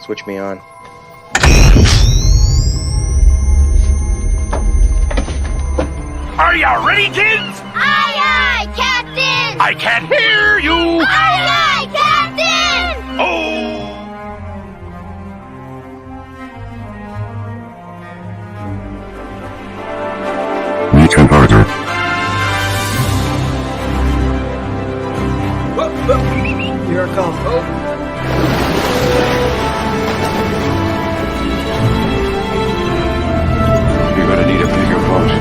Switch me on. Are you ready, kids? Aye, aye, Captain! I can't hear you! Aye, aye, Captain! Oh! Weekend harder. Here I come. You're gonna need a bigger boat.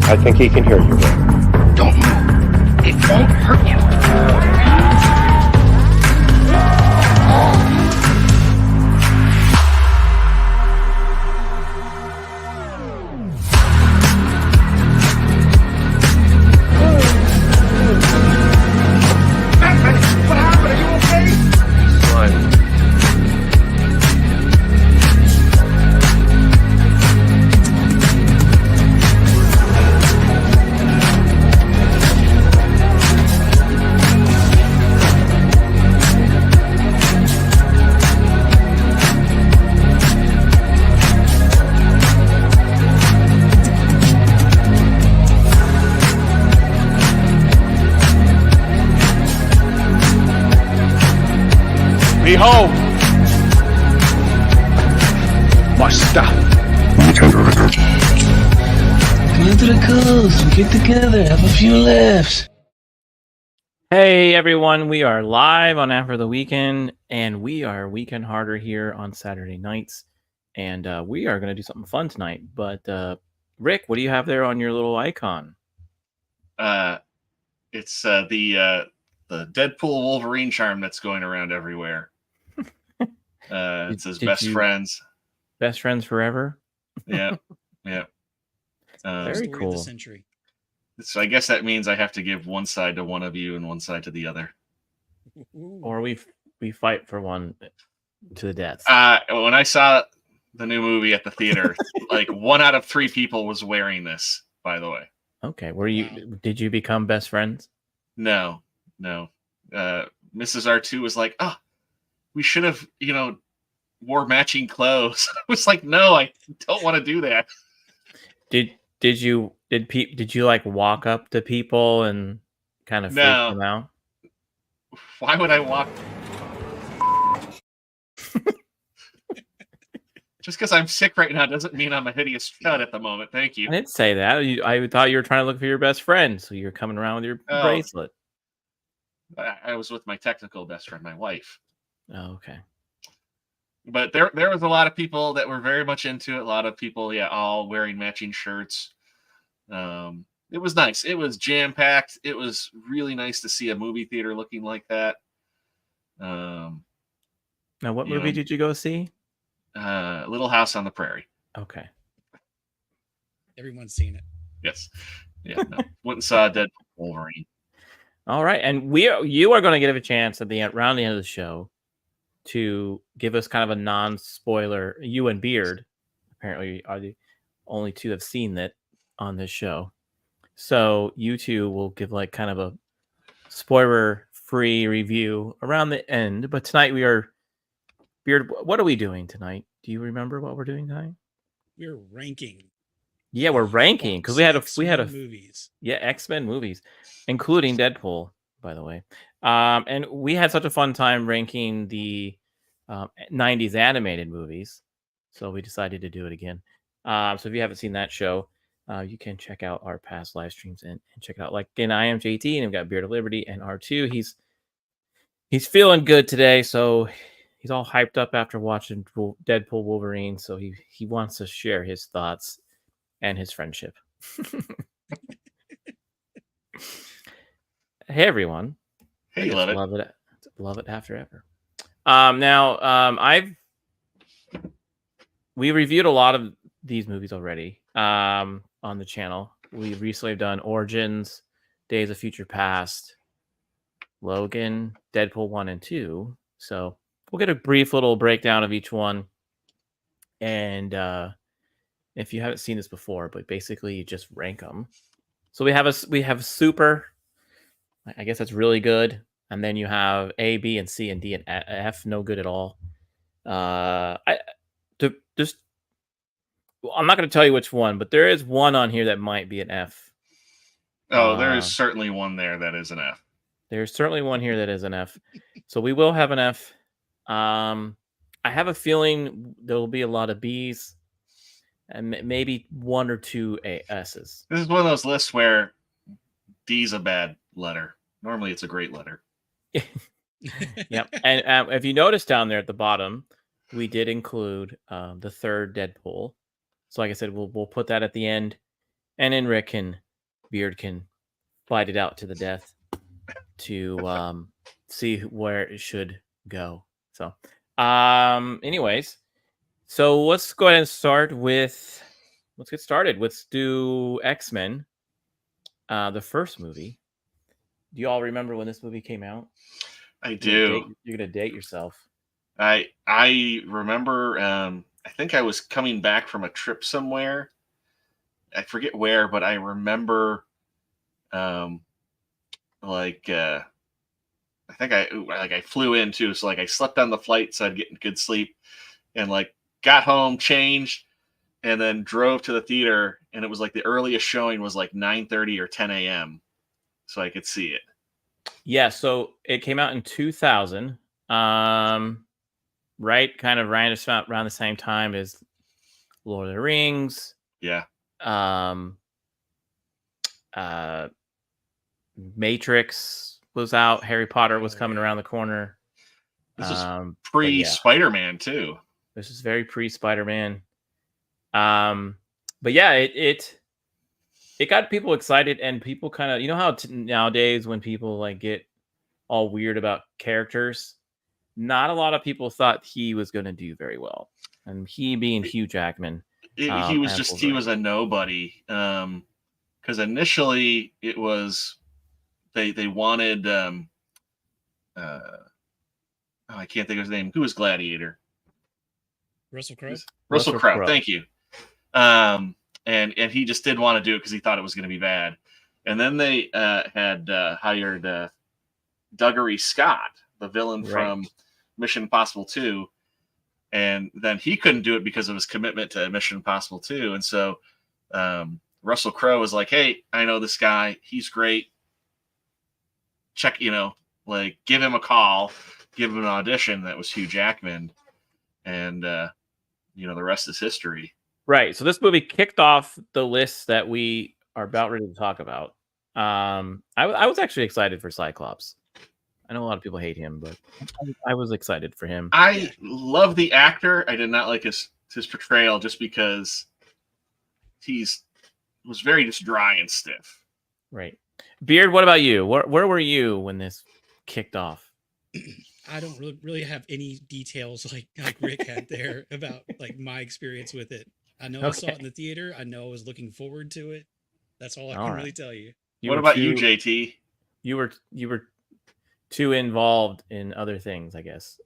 I think he can hear you, Rick. Don't move. It won't hurt you. Batman, what happened? Are you okay? Fine. Behold! Master. Weekend harder. Come into the coast, we get together, have a few laughs. Hey everyone, we are live on After the Weekend, and we are Weekend Harder here on Saturday nights, and we are going to do something fun tonight. But Rick, what do you have there on your little icon? It's the Deadpool Wolverine charm that's going around everywhere. It says best friends. Best friends forever. Yeah, yeah. Very Story cool. of the century. So I guess that means I have to give one side to one of you and one side to the other. Or we fight for one to the death. When I saw the new movie at the theater, like 1 out of 3 people was wearing this. By the way, Okay, did you become best friends? no. Mrs. R2 was like, "Oh, we should have, wore matching clothes." I was like, "No, I don't want to do that." Did you like walk up to people and kind of freak No. them out? Why would I walk? Just because I'm sick right now doesn't mean I'm a hideous chud at the moment. Thank you. I didn't say that. I thought you were trying to look for your best friend, so you're coming around with your Oh. bracelet. I was with my technical best friend, my wife. Oh, okay. But there was a lot of people that were very much into it. A lot of people, all wearing matching shirts. It was nice. It was jam-packed. It was really nice to see a movie theater looking like that. Now, what movie did you go see? Little House on the Prairie. Okay. Everyone's seen it. Yes. Yeah. No. Went and saw Deadpool Wolverine. All right, and you are going to give a chance around the end of the show to give us kind of a non-spoiler. You and Beard apparently are the only two that have seen it on this show, so you two will give like kind of a spoiler-free review around the end. But tonight Beard. What are we doing tonight? Do you remember what we're doing tonight? We're ranking. Yeah, we're ranking because we had a movies. Yeah, X-Men movies, including Deadpool, by the way. And we had such a fun time ranking the 90s animated movies, so we decided to do it again. So if you haven't seen that show, you can check out our past live streams and check it out. Like again, I am JT, and we've got Beard of Liberty and R2. He's feeling good today, so he's all hyped up after watching Deadpool Wolverine, so he wants to share his thoughts and his friendship. Hey everyone. Hey, love it after ever. Now we reviewed a lot of these movies already on the channel. We recently done Origins, Days of Future Past, Logan, Deadpool 1 and 2. So we'll get a brief little breakdown of each one. And if you haven't seen this before, but basically you just rank them. So we have super. I guess that's really good. And then you have A, B, and C, and D, and F, no good at all. I to just well, I'm not going to tell you which one, but there is one on here that might be an F. Oh, there is certainly one there that is an F. There's certainly one here that is an F. So we will have an F. I have a feeling there will be a lot of Bs and maybe one or two S's. This is one of those lists where D's a bad letter. Normally, it's a great letter. Yep. And if you notice down there at the bottom, we did include the third Deadpool. So, like I said, we'll put that at the end, and then Rick and Beard can fight it out to the death to see where it should go. So, anyways, so let's go ahead and start with. Let's get started. Let's do X-Men, the first movie. Do you all remember when this movie came out? I do. You're gonna date yourself. I remember. I think I was coming back from a trip somewhere. I forget where, but I remember. I think I flew in too, so like I slept on the flight, so I'd get good sleep, and like got home, changed, and then drove to the theater, and it was like the earliest showing was like 9:30 or 10 a.m. so I could see it. Yeah, so it came out in 2000, right? Kind of around the same time as Lord of the Rings. Yeah. Matrix was out. Harry Potter was coming around the corner. This is pre-Spider-Man too. This is very pre-Spider-Man. But yeah, it got people excited, and people kind of, you know how nowadays when people like get all weird about characters, not a lot of people thought he was going to do very well, and he being Hugh Jackman, he was a nobody. Because initially it was they wanted I can't think of his name. Who was Gladiator? Russell Crowe. Russell Crowe. Thank you. And he just didn't want to do it because he thought it was going to be bad. And then they had hired Dougray Scott, the villain from Mission Impossible 2. And then he couldn't do it because of his commitment to Mission Impossible 2. And so Russell Crowe was like, hey, I know this guy. He's great. Check, give him a call, give him an audition. That was Hugh Jackman. And, the rest is history. Right. So this movie kicked off the list that we are about ready to talk about. I was actually excited for Cyclops. I know a lot of people hate him, but I was excited for him. I love the actor. I did not like his portrayal just because was very just dry and stiff. Right. Beard, what about you? Where were you when this kicked off? I don't really have any details like Rick had there about like my experience with it. I know I saw it in the theater. I know I was looking forward to it. That's all I can really tell you. What about you, JT? You were too involved in other things, I guess.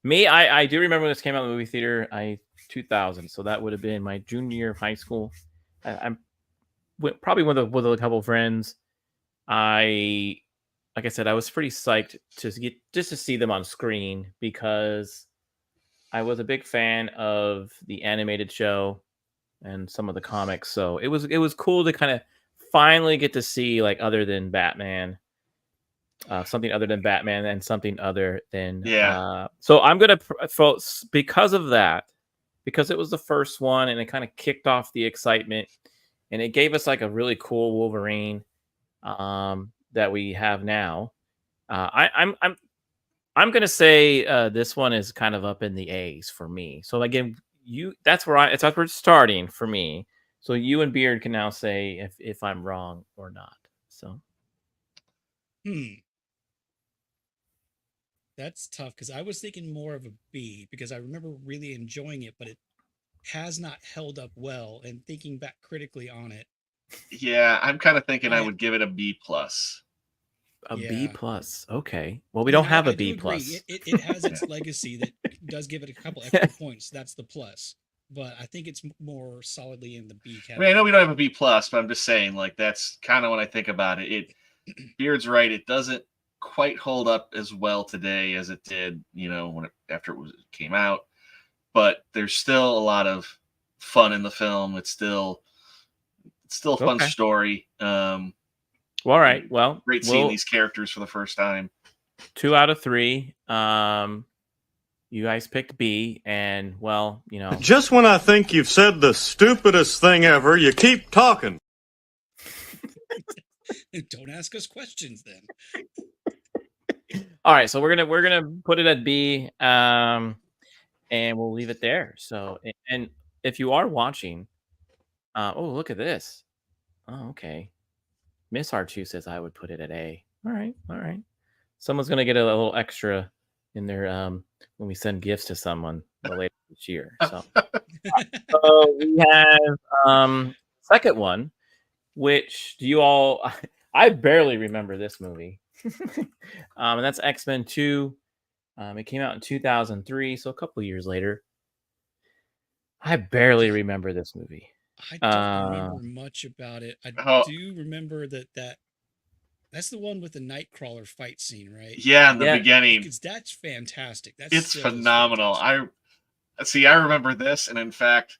Me, I do remember when this came out in the movie theater. 2000, so that would have been my junior year of high school. I'm probably with a couple of friends. Like I said, I was pretty psyched to see them on screen because I was a big fan of the animated show and some of the comics. So it was cool to kind of finally get to see like other than Batman, something other than Batman and something other than So I'm gonna because of that, because it was the first one and it kind of kicked off the excitement and it gave us like a really cool Wolverine that we have now. I'm gonna say this one is kind of up in the A's for me. So again, that's where we're starting for me. So you and Beard can now say if I'm wrong or not. So that's tough because I was thinking more of a B because I remember really enjoying it, but it has not held up well. And thinking back critically on it, yeah, I'm kind of thinking I would give it a B plus. A B Yeah. plus. Okay. Well, we I mean, don't have I a do B agree. plus. It has its legacy that does give it a couple extra points. That's the plus. But I think it's more solidly in the B I mean, I know category. we don't have a B plus, but I'm just saying, like, that's kind of when I think about it. Beard's right. It doesn't quite hold up as well today as it did, when after it came out. But there's still a lot of fun in the film. It's still a fun Okay. story. Well, all right. Well, great seeing these characters for the first time. 2 out of 3. You guys picked B, and well, Just when I think you've said the stupidest thing ever, you keep talking. Don't ask us questions then. all right. So we're gonna put it at B, and we'll leave it there. So, and if you are watching, oh, look at this. Oh, okay. Miss R2 says I would put it at A. All right, all right. Someone's gonna get a little extra in their when we send gifts to someone later this year. So, so we have second one, which do you all? I barely remember this movie, and that's X-Men 2. It came out in 2003, so a couple of years later. I barely remember this movie. I don't remember much about it. I do remember that's the one with the Nightcrawler fight scene, right? Yeah, in the beginning. Because that's fantastic. It's phenomenal. I remember this, and in fact,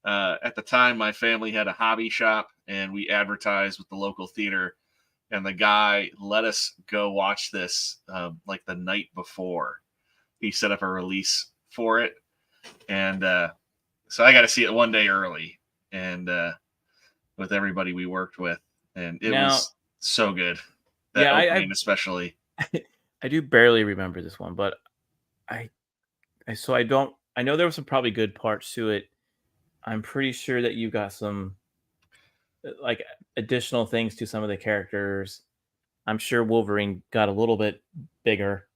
at the time, my family had a hobby shop, and we advertised with the local theater, and the guy let us go watch this like the night before. He set up a release for it, and so I got to see it one day early, and with everybody we worked with, and it was so good. That opening, especially. I do barely remember this one, but I know there were some probably good parts to it. I'm pretty sure that you got some like additional things to some of the characters. I'm sure Wolverine got a little bit bigger.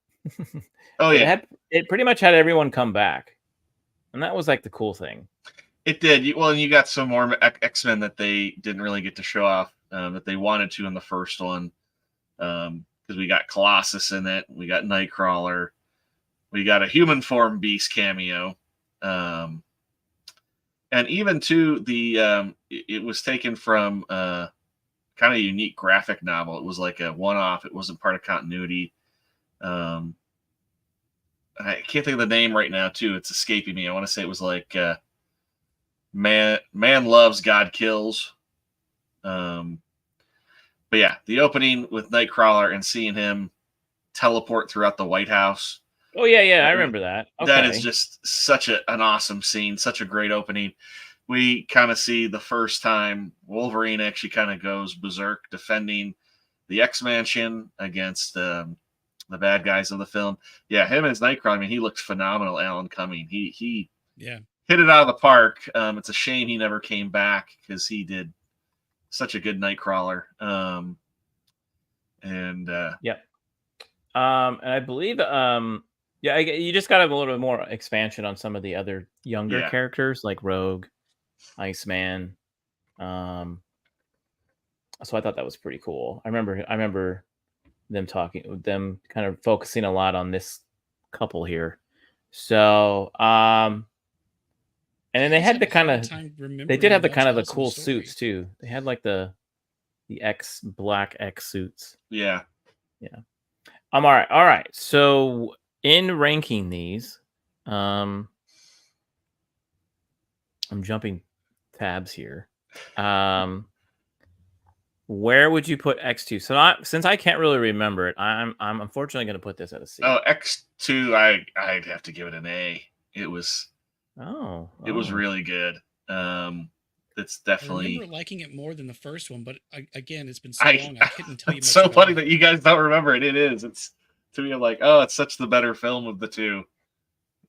Oh yeah, it pretty much had everyone come back, and that was like the cool thing. It did. And you got some more X-Men that they didn't really get to show off that they wanted to in the first one. Because we got Colossus in it, we got Nightcrawler, we got a human form Beast cameo, and even to the it was taken from kind of a unique graphic novel. It was like a one-off. It wasn't part of continuity. I can't think of the name right now. Too, it's escaping me. I want to say it was like Man Loves, God Kills. But yeah, the opening with Nightcrawler and seeing him teleport throughout the White House. Oh yeah, I remember that. Okay. That is just such an awesome scene, such a great opening. We kind of see the first time Wolverine actually kind of goes berserk defending the X-Mansion against the bad guys of the film. Yeah, him as Nightcrawler, I mean, he looks phenomenal, Alan Cumming. He hit it out of the park. It's a shame he never came back because he did such a good Nightcrawler. And I believe you just got a little bit more expansion on some of the other younger characters like Rogue, Iceman. So I thought that was pretty cool. I remember them kind of focusing a lot on this couple here. So and then they had the kind of the cool suits too. They had like the black X suits. Yeah. All right. So in ranking these, I'm jumping tabs here. Where would you put X2? So since I can't really remember it, I'm unfortunately going to put this at a C. Oh, X2, I'd have to give it an A. It was really good. It's definitely. I remember liking it more than the first one, but again, it's been so long. I couldn't tell you. It's so funny that you guys don't remember it. It is. It's to me. I'm like, oh, it's such the better film of the two.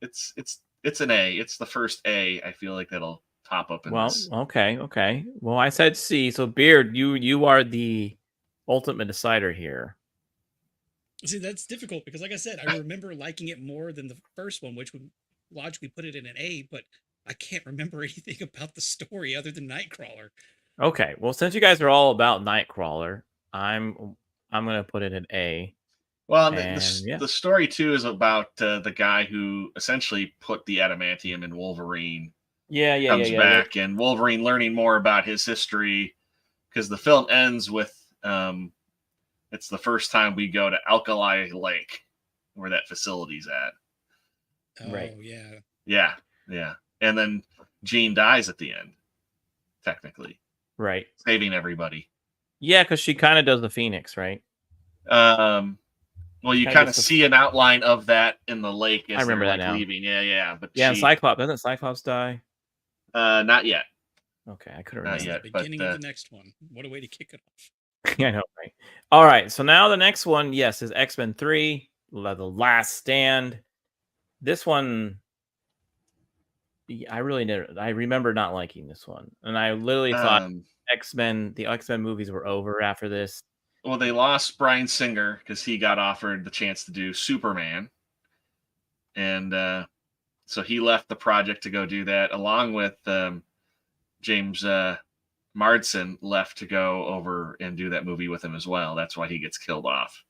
It's an A. It's the first A. I feel like that'll top up in this. Okay. Well, I said C. So Beard, you are the ultimate decider here. See, that's difficult because, like I said, I remember liking it more than the first one, which would logically put it in an A, but I can't remember anything about the story other than Nightcrawler. Okay, well, since you guys are all about Nightcrawler, I'm I'm gonna put it at A. Well, And yeah, the story too is about the guy who essentially put the adamantium in Wolverine comes yeah. back, and Wolverine learning more about his history, because the film ends with it's the first time we go to Alkali Lake, where that facility's at. Oh, Right. yeah. Yeah, and then Jean dies at the end, technically Right. saving everybody. Yeah, because she kind of does the Phoenix, right? Well, you Kinda kind of gets the- see an outline of that in the lake as I remember they're that like now. leaving. Yeah, but Yeah, and she Cyclops doesn't Cyclops die? not yet. Okay, I couldn't Not remember. yet. The But beginning of the next one. What a way to kick it off. I know, right? All right, so now the next one, yes, is X-Men 3, The Last Stand. This one, I remember not liking this one, and I literally thought the X-Men movies were over after this. well, they lost Bryan Singer because he got offered the chance to do Superman, and so he left the project to go do that, along with James Marsden left to go over and do that movie with him as well. That's why he gets killed off.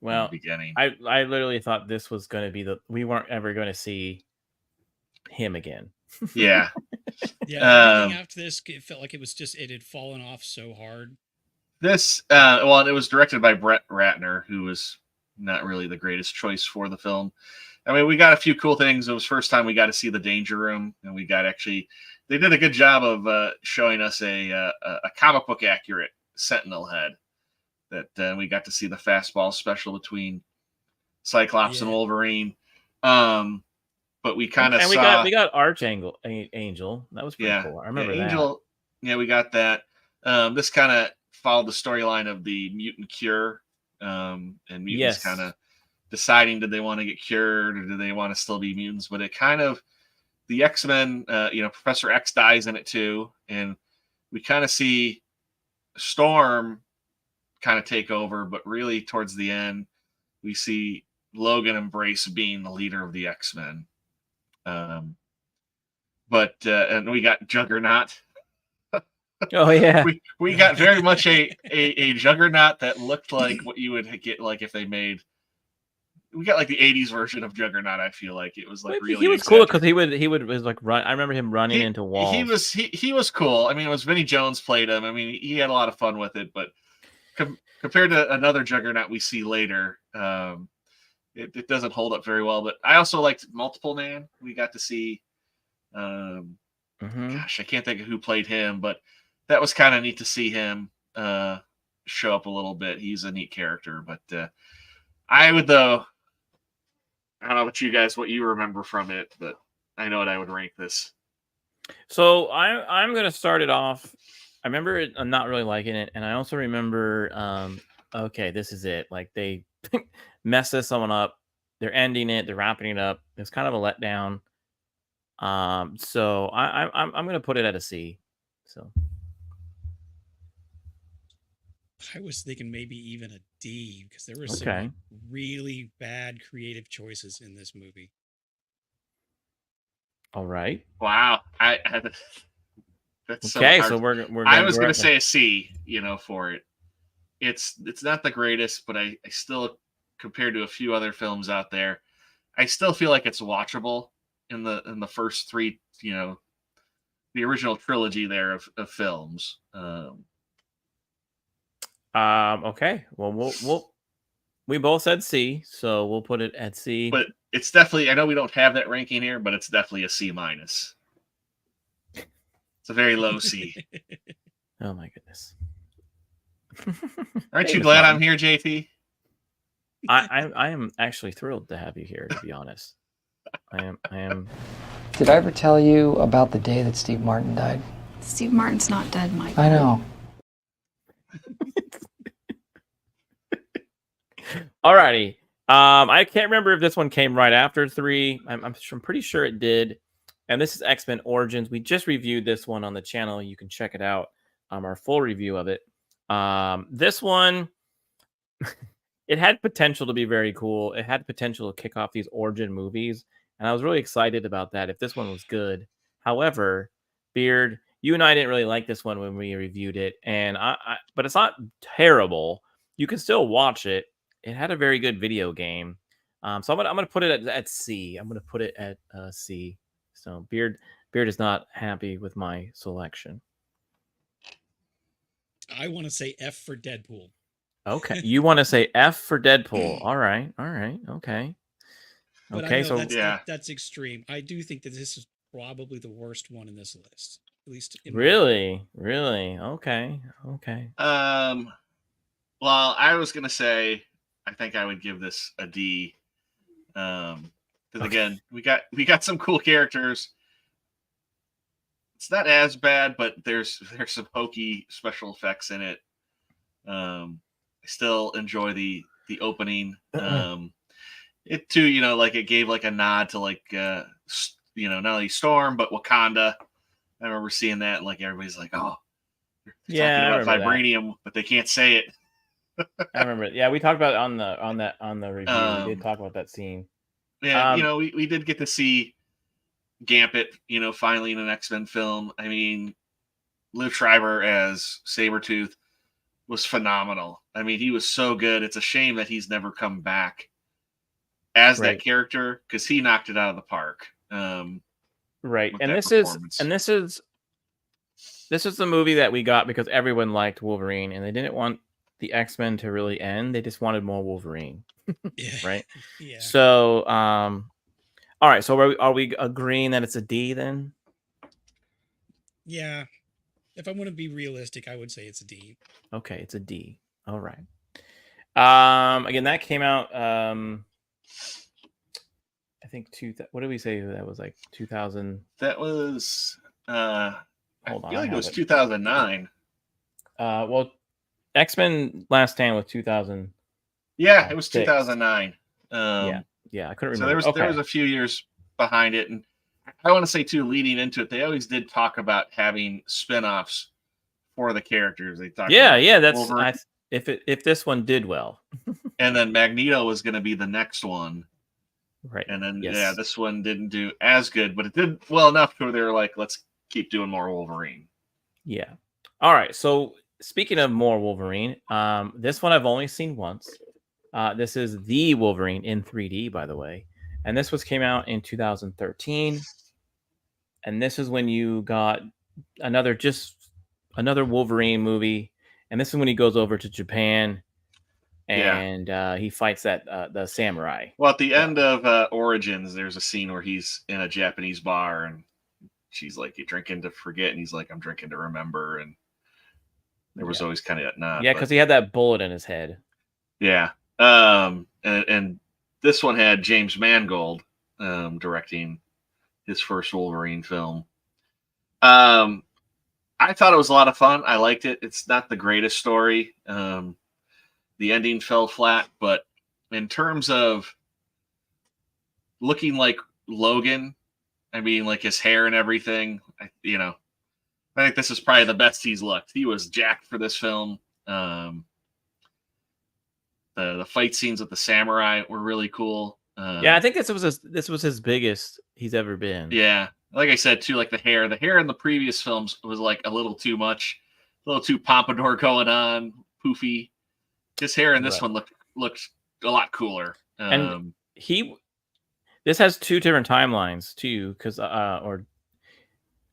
Well, in the beginning. I literally thought this was going to be we weren't ever going to see him again. Yeah. Yeah, everything after this, it felt like it had fallen off so hard. This, well, it was directed by Brett Ratner, who was not really the greatest choice for the film. I mean, we got a few cool things. It was first time we got to see the Danger Room, and we got they did a good job of showing us a comic book accurate Sentinel head. That we got to see the fastball special between Cyclops and Wolverine. But we kind of saw we got Archangel Angel. That was pretty cool. I remember Angel. That. Yeah, we got that. This kind of followed the storyline of the mutant cure, and mutants kind of deciding did they want to get cured or do they want to still be mutants. But it kind of the X-Men, Professor X dies in it too, and we kind of see Storm kind of take over. But really, towards the end, we see Logan embrace being the leader of the X-Men. But and we got Juggernaut. Oh yeah, we got very much a Juggernaut that looked like what you would get like if they made. We got like the '80s version of Juggernaut. I feel like it was like really. He was cool because he would was like run. I remember him running into walls. He was cool. I mean, it was Vinnie Jones played him. I mean, he had a lot of fun with it. But compared to another Juggernaut we see later, it doesn't hold up very well. But I also liked Multiple Man. We got to see. Gosh, I can't think of who played him, but that was kind of neat to see him show up a little bit. He's a neat character, but I would though. I don't know about you guys, what you remember from it, but I know what I would rank this. So I'm gonna start it off. I remember I'm not really liking it, and I also remember okay, this is it. Like they mess someone up. They're ending it. They're wrapping it up. It's kind of a letdown. So I'm gonna put it at a C. So I was thinking maybe even a D because there were some really bad creative choices in this movie. All right. Wow. That's okay. So we're I was gonna say a C. For it. It's not the greatest, but I still, compared to a few other films out there, I still feel like it's watchable in the first three. The original trilogy there of films. Okay. Well, we both said C, so we'll put it at C. But it's definitely. I know we don't have that ranking here, but it's definitely a C minus. It's a very low C. Oh my goodness. Aren't you glad I'm here, JT? I am actually thrilled to have you here. To be honest, I am. Did I ever tell you about the day that Steve Martin died? Steve Martin's not dead, Mike. I know. Alrighty. I can't remember if this one came right after 3. I'm pretty sure it did. And this is X-Men Origins. We just reviewed this one on the channel. You can check it out. Our full review of it. This one, it had potential to be very cool. It had potential to kick off these Origin movies. And I was really excited about that if this one was good. However, Beard, you and I didn't really like this one when we reviewed it. And but it's not terrible. you can still watch it. It had a very good video game. So I'm gonna put it at C. I'm gonna put it at C. So Beard is not happy with my selection. I want to say F for Deadpool. Okay, you want to say F for Deadpool? All right, okay. But Okay, I know so that's extreme. I do think that this is probably the worst one in this list. At least really. Okay. Well, I was gonna say I think I would give this a D. Because again, we got some cool characters. It's not as bad, but there's some hokey special effects in it. I still enjoy the opening. It too, like it gave like a nod to like not only Storm but Wakanda. I remember seeing that, and like everybody's like, "Oh, they're talking about vibranium," but they can't say it. I remember it. Yeah, we talked about it on the review. We did talk about that scene. Yeah, we did get to see Gambit, finally in an X-Men film. I mean, Liv Schreiber as Sabretooth was phenomenal. I mean, he was so good. It's a shame that he's never come back as that character, because he knocked it out of the park. Right, and this is the movie that we got because everyone liked Wolverine, and they didn't want the X-Men to really end. They just wanted more Wolverine. Right? Yeah. So, all right. So are we agreeing that it's a D then? Yeah. If I want to be realistic, I would say it's a D. Okay, it's a D. All right. Again, that came out. I think what did we say that was, like 2000? That was. Hold on. I feel like it was 2009. Well, X-Men Last Stand was 2000. Yeah, it was 2009. Yeah, I couldn't remember. So there was a few years behind it, and I want to say too, leading into it, they always did talk about having spin-offs for the characters. They talked. That's if this one did well, and then Magneto was going to be the next one, right? And then this one didn't do as good, but it did well enough to where they were like, let's keep doing more Wolverine. Yeah. All right. So speaking of more Wolverine, this one I've only seen once. This is The Wolverine in 3D, by the way. And this came out in 2013. And this is when you got another Wolverine movie. And this is when he goes over to Japan and he fights the samurai. Well, at the end of Origins, there's a scene where he's in a Japanese bar and she's like, "You drinking to forget?" And he's like, "I'm drinking to remember." And there was always kind of that nod. Yeah, because he had that bullet in his head. Yeah. And this one had James Mangold directing his first Wolverine film. I thought it was a lot of fun. I liked it. It's not the greatest story. The ending fell flat, but in terms of looking like Logan, I mean, like his hair and everything, I think this is probably the best he's looked. He was jacked for this film. The fight scenes with the samurai were really cool. Yeah, I think this was his biggest he's ever been. Yeah, like I said too, like the hair in the previous films was like a little too much, a little too pompadour going on, poofy. His hair in this one looked a lot cooler. And this has two different timelines too, because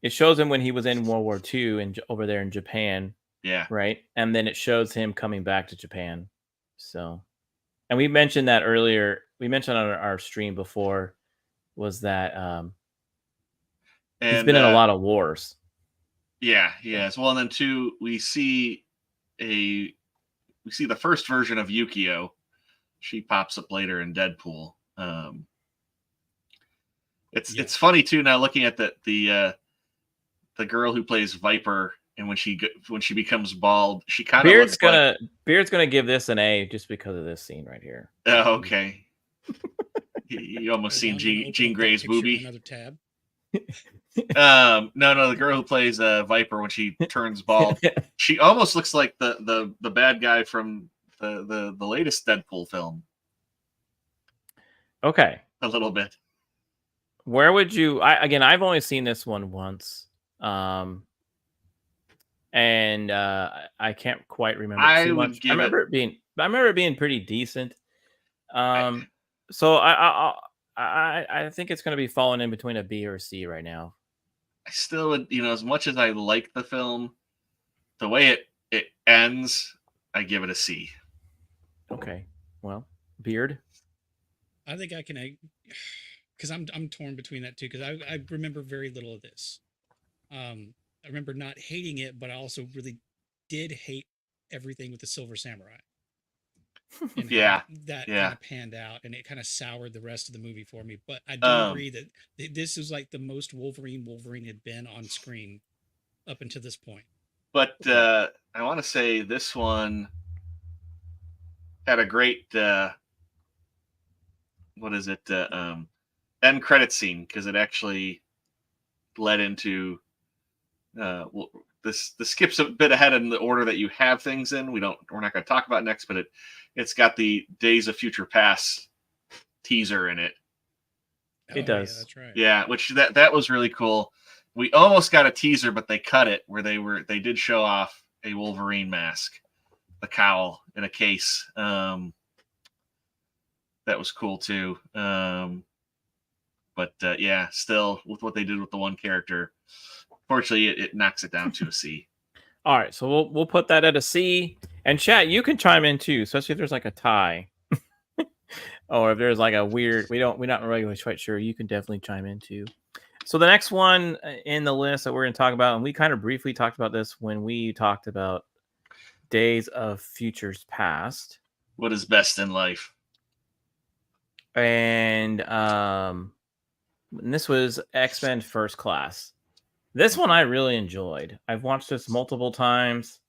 it shows him when he was in World War II and over there in Japan. Yeah. Right, and then it shows him coming back to Japan. So, and we mentioned that earlier. We mentioned on our stream before was that he's been in a lot of wars. Yeah, yes. Well, and then two, we see the first version of Yukio. She pops up later in Deadpool. It's funny too now looking at the girl who plays Viper, and when she becomes bald, she kind of Beard's gonna give this an A just because of this scene right here. Oh, okay. You almost seen Jean Grey's boobie. Another tab. No, the girl who plays Viper when she turns bald, she almost looks like the bad guy from the latest Deadpool film. Okay, a little bit. Where would you? I've only seen this one once, and I can't quite remember too much. I remember it being But I remember it being pretty decent. So I think it's going to be falling in between a B or a C right now. I still would, as much as I like the film, the way it ends, I give it a C. Okay. Well, Beard. I think I can, because I'm torn between that too. Because I remember very little of this. I remember not hating it, but I also really did hate everything with the Silver Samurai. And Yeah, that yeah. kind of panned out, and it kind of soured the rest of the movie for me. But I do agree that this is like the most Wolverine had been on screen up until this point. But I want to say this one had a great what is it end credit scene, because it actually led into this skips a bit ahead in the order that you have things in. We're not going to talk about next, but it's got the Days of Future Past teaser in it. It does. Yeah, that's right. Yeah, which that was really cool. We almost got a teaser, but they cut it where they did show off a Wolverine mask, the cowl in a case. That was cool too. But yeah, still with what they did with the one character, fortunately, it knocks it down to a C. All right, so we'll put that at a C. And chat, you can chime in too, especially if there's like a tie, or if there's like a weird. We're not really quite sure. You can definitely chime in too. So the next one in the list that we're going to talk about, and we kind of briefly talked about this when we talked about Days of Futures Past. What is best in life? And this was X-Men First Class. This one I really enjoyed. I've watched this multiple times.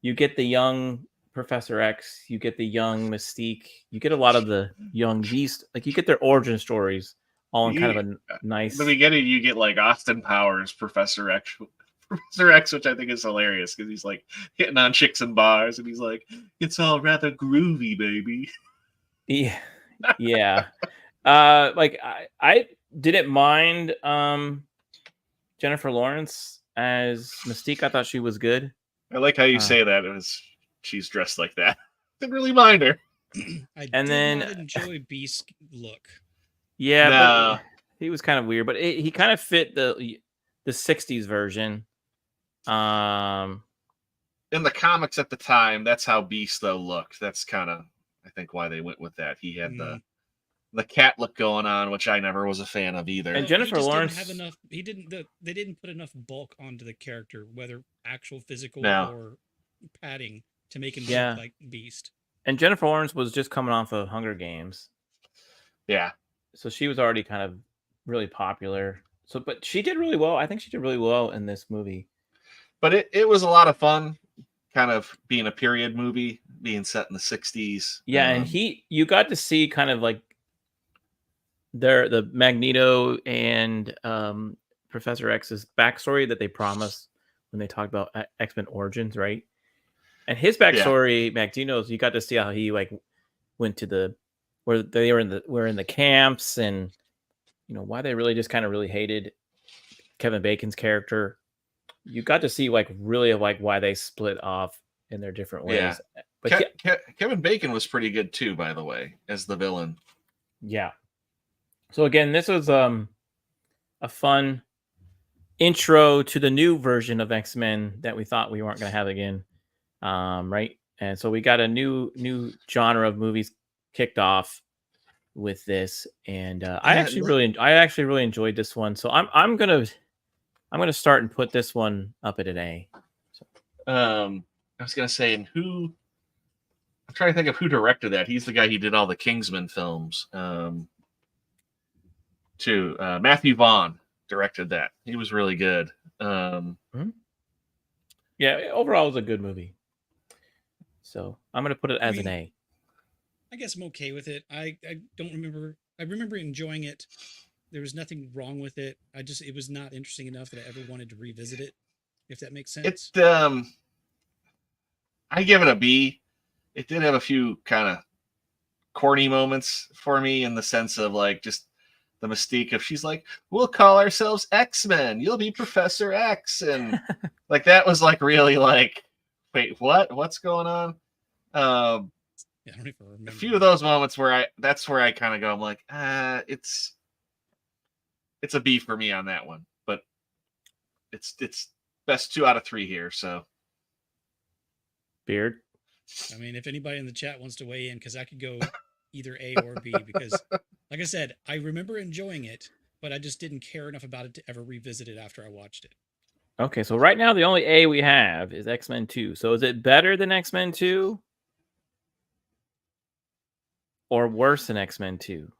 You get the young Professor X, you get the young Mystique, you get a lot of the young Beast. Like, you get their origin stories all in kind of a nice. In the beginning, you get like Austin Powers, Professor X, which I think is hilarious because he's like hitting on chicks and bars, and he's like, "It's all rather groovy, baby." Yeah, yeah. Like I didn't mind Jennifer Lawrence as Mystique. I thought she was good. I like how you say that. She's dressed like that. Didn't really mind her. I And did then not enjoy Beast's look. Yeah, No. but he was kind of weird, but he kind of fit the 60s version. In the comics at the time, that's how Beast though looked. That's kind of, I think, why they went with that. He had the cat look going on, which I never was a fan of either. And Jennifer Lawrence didn't have enough. They didn't put enough bulk onto the character, whether actual physical No. or padding, to make him Yeah. look like Beast. And Jennifer Lawrence was just coming off of Hunger Games. Yeah. So she was already kind of really popular. So, but she did really well. I think she did really well in this movie. But it was a lot of fun, kind of being a period movie, being set in the 60s. Yeah, and you got to see kind of like the Magneto and Professor X's backstory that they promised when they talked about X-Men Origins, right? And his backstory, Magneto's, you got to see how he like went to where they were in the camps, and why they really just kind of really hated Kevin Bacon's character. You got to see like really like why they split off in their different ways. Yeah. But Kevin Bacon was pretty good too, by the way, as the villain. Yeah. So again, this was a fun intro to the new version of X-Men that we thought we weren't going to have again. Right? And so we got a new genre of movies kicked off with this, and I actually really enjoyed this one. So I'm gonna start and put this one up at an A. I was gonna say, and I'm trying to think of who directed that. He's the guy who did all the Kingsman films. Too. Matthew Vaughn directed that. He was really good. Yeah, overall it was a good movie. So I'm gonna put it as an A. I guess I'm okay with it. I don't remember. I remember enjoying it. There was nothing wrong with it. It was not interesting enough that I ever wanted to revisit it, if that makes sense. I give it a B. It did have a few kind of corny moments for me, in the sense of like just the mystique of, she's like, "We'll call ourselves X-Men. You'll be Professor X," and like that was like really like, wait, what? What's going on? Yeah, I don't even remember. A few of those moments where that's where I kind of go, I'm like, it's a B for me on that one, but it's best 2 out of 3 here. So Beard. I mean, if anybody in the chat wants to weigh in, because I could go either A or B, because like I said, I remember enjoying it, but I just didn't care enough about it to ever revisit it after I watched it. Okay, so right now the only A we have is X-Men 2. So is it better than X-Men 2? Or worse than X-Men 2?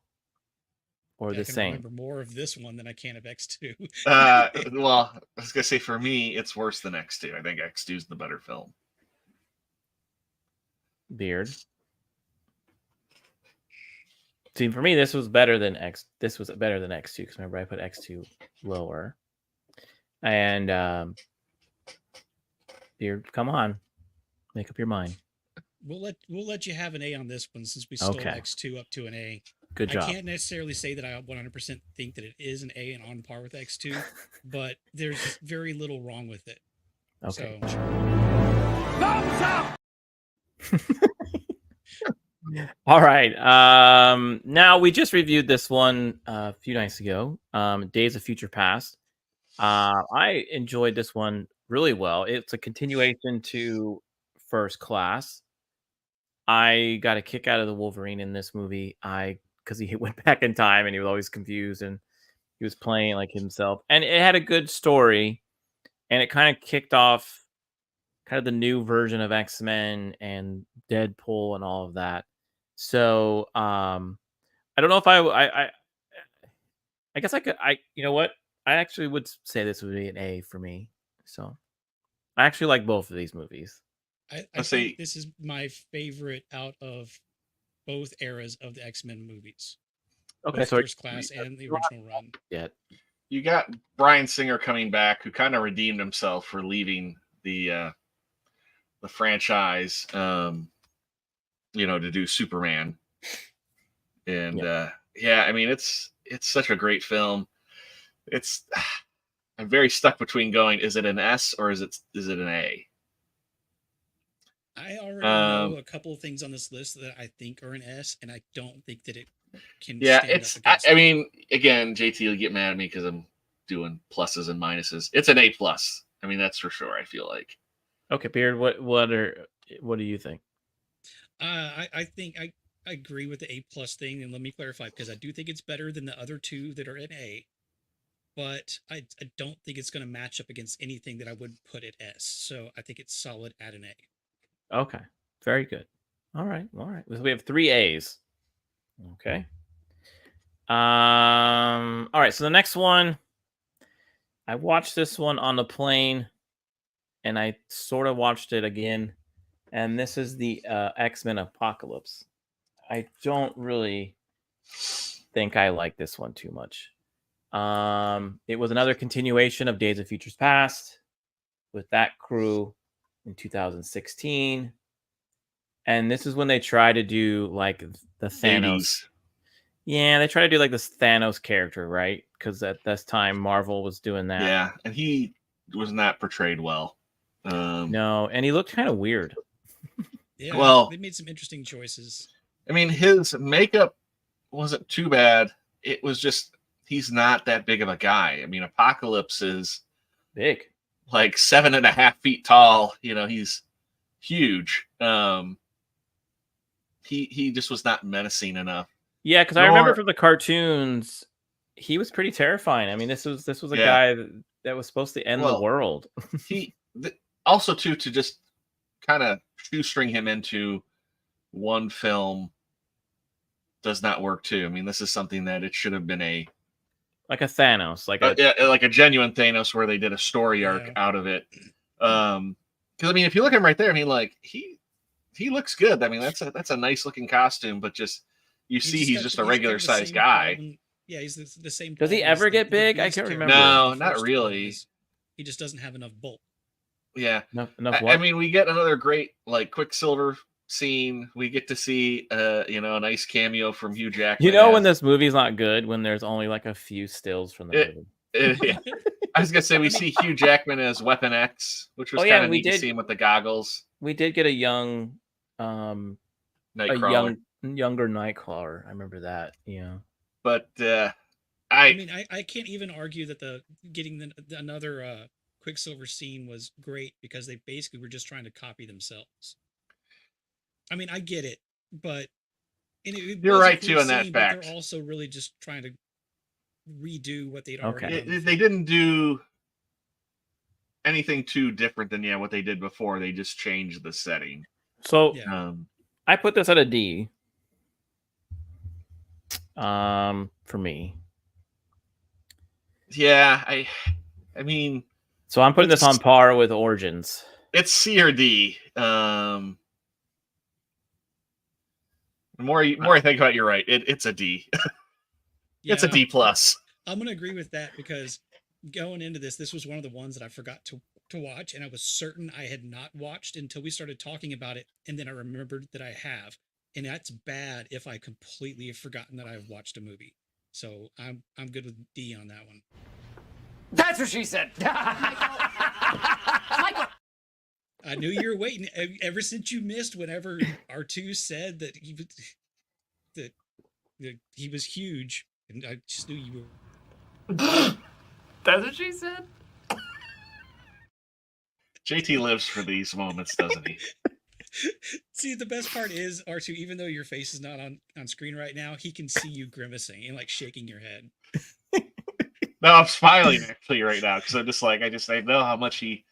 Or I the can same? remember more of this one than I can of X2. well, I was gonna say for me, it's worse than X2. I think X2 is the better film. Beard. See, for me, this was better than better than X2, because remember I put X2 lower. And Beard, come on, make up your mind. We'll let you have an A on this one since we stole Okay. X2 up to an A. Good job. I can't necessarily say that I 100% think that it is an A and on par with X2, but there's very little wrong with it. Okay. So, Thumbs up! All right. Now we just reviewed this one a few nights ago. Days of Future Past. I enjoyed this one really well. It's a continuation to First Class. I got a kick out of the Wolverine in this movie. Because he went back in time and he was always confused and he was playing like himself. And it had a good story, and it kind of kicked off kind of the new version of X-Men and Deadpool and all of that. So I don't know if I guess you know what? I actually would say this would be an A for me. So I actually like both of these movies. I think this is my favorite out of both eras of the X-Men movies. Okay, both so First Class and the original run. Yeah. You got Bryan Singer coming back, who kind of redeemed himself for leaving the franchise, to do Superman. And I mean, it's such a great film. I'm very stuck between going, is it an S or is it an A? I already know a couple of things on this list that I think are an S, and I don't think that it can. Yeah, stand it's. up against I mean, again, JT will get mad at me because I'm doing pluses and minuses. It's an A plus. I mean, that's for sure. I feel like. Okay, Beard. What do you think? I think I agree with the A plus thing, and let me clarify, because I do think it's better than the other two that are in A, but I don't think it's going to match up against anything that I would put at S. So I think it's solid at an A. Okay, very good. All right. So we have 3 A's. Okay. All right. So the next one, I watched this one on the plane, and I sort of watched it again, and this is the X-Men Apocalypse. I don't really think I like this one too much. It was another continuation of Days of Futures Past with that crew in 2016. And this is when they try to do like the Thanos. 80s. Yeah, they try to do like this Thanos character, right? Because at this time Marvel was doing that. Yeah, and he was not portrayed well. No, and he looked kind of weird. Yeah, well, they made some interesting choices. I mean, his makeup wasn't too bad. It was just he's not that big of a guy. I mean, Apocalypse is big, like 7.5 feet tall. He's huge. He just was not menacing enough. Yeah, because I remember from the cartoons, he was pretty terrifying. I mean, this was a guy that was supposed to end the world. Also to just kind of shoestring him into one film does not work too. I mean, this is something that it should have been like a Thanos, like a genuine Thanos where they did a story arc out of it. Because I mean, if you look at him right there, I mean, like he looks good. I mean, that's a nice looking costume, but just he's just a regular sized guy. Problem. Yeah, he's the same. Does he ever get big? I can't remember. No, not really. He just doesn't have enough bulk. Yeah, enough. I mean, we get another great like Quicksilver scene. We get to see a nice cameo from Hugh Jackman. When this movie's not good, when there's only like a few stills from the movie. Yeah. I was gonna say we see Hugh Jackman as Weapon X, which was kind of neat to see him with the goggles. We did get a young Nightcrawler. younger Nightcrawler. I remember that. Yeah. But I mean, I can't even argue that getting another Quicksilver scene was great because they basically were just trying to copy themselves. I mean, I get it, but you're right too on that fact. But they're also really just trying to redo what they'd Okay. already done. They didn't do anything too different than what they did before. They just changed the setting. So Yeah. I put this at a D. For me. Yeah, I mean, so I'm putting this on par with Origins. It's C or D. The more I think about it, you're right. It's a D. It's a D plus. I'm gonna agree with that because going into this was one of the ones that I forgot to watch, and I was certain I had not watched until we started talking about it, and then I remembered that I have, and that's bad if I completely have forgotten that I've watched a movie. So I'm good with D on that one. That's what she said. I knew you were waiting ever since you missed whenever R2 said that he was huge, and I just knew you were. That's what she said. JT lives for these moments, doesn't he? See, the best part is, R2, even though your face is not on screen right now, he can see you grimacing and like shaking your head. No, I'm smiling actually right now because I'm just like I know how much he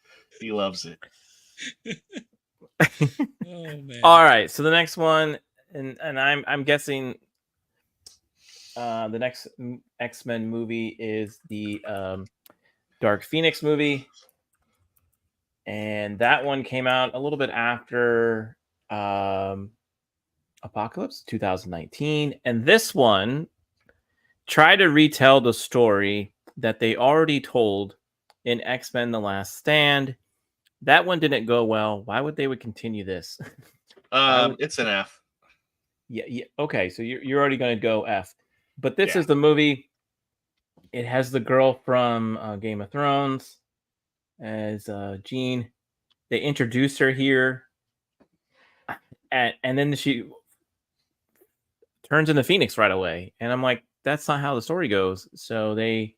loves it. Oh man! All right, so the next one, and I'm guessing the next X-Men movie is the Dark Phoenix movie, and that one came out a little bit after Apocalypse 2019, and this one tried to retell the story that they already told in X-Men The Last Stand. That one didn't go well. Why would they continue this? It's an F. Yeah. Okay, so you're already going to go F. But this is the movie. It has the girl from Game of Thrones as Jean. They introduced her here, and then she turns into Phoenix right away. And I'm like, that's not how the story goes. So they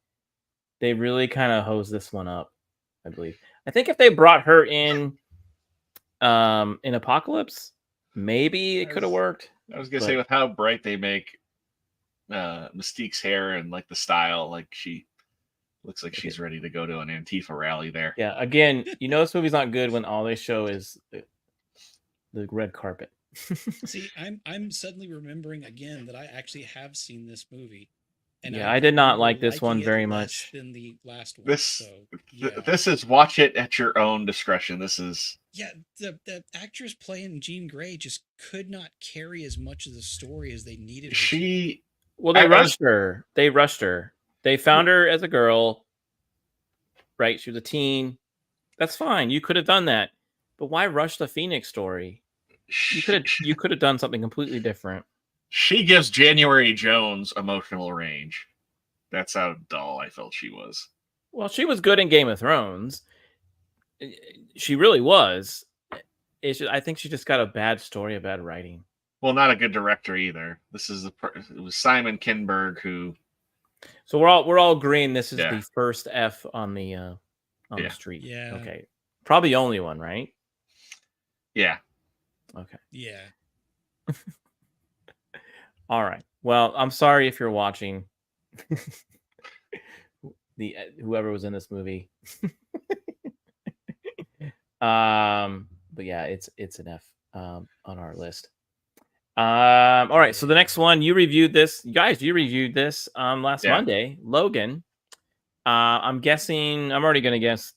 really kind of hose this one up, I believe. I think if they brought her in Apocalypse, maybe it could have worked. I was gonna say with how bright they make Mystique's hair and like the style, like she looks like she's ready to go to an Antifa rally there. Yeah, again, you know this movie's not good when all they show is the red carpet. See, I'm suddenly remembering again that I actually have seen this movie. And yeah, I did not like this one very much. Than the last one. This is watch it at your own discretion. This is the actress playing Jean Grey just could not carry as much of the story as they needed her to. They rushed her. They rushed her. They found her as a girl, right? She was a teen. That's fine. You could have done that, but why rush the Phoenix story? You could have done something completely different. She gives January Jones emotional range. That's how dull I felt she was. Well, she was good in Game of Thrones. She really was. I think she just got a bad story, a bad writing. Well, not a good director either. It was Simon Kinberg who. So we're all agreeing this is the first F on the street. Yeah. Okay. Probably the only one, right? Yeah. Okay. Yeah. All right. Well, I'm sorry if you're watching. Whoever was in this movie. But yeah, it's an F on our list. All right, so the next one, you reviewed this. Guys, you reviewed this last Monday. Logan. I'm guessing, I'm already going to guess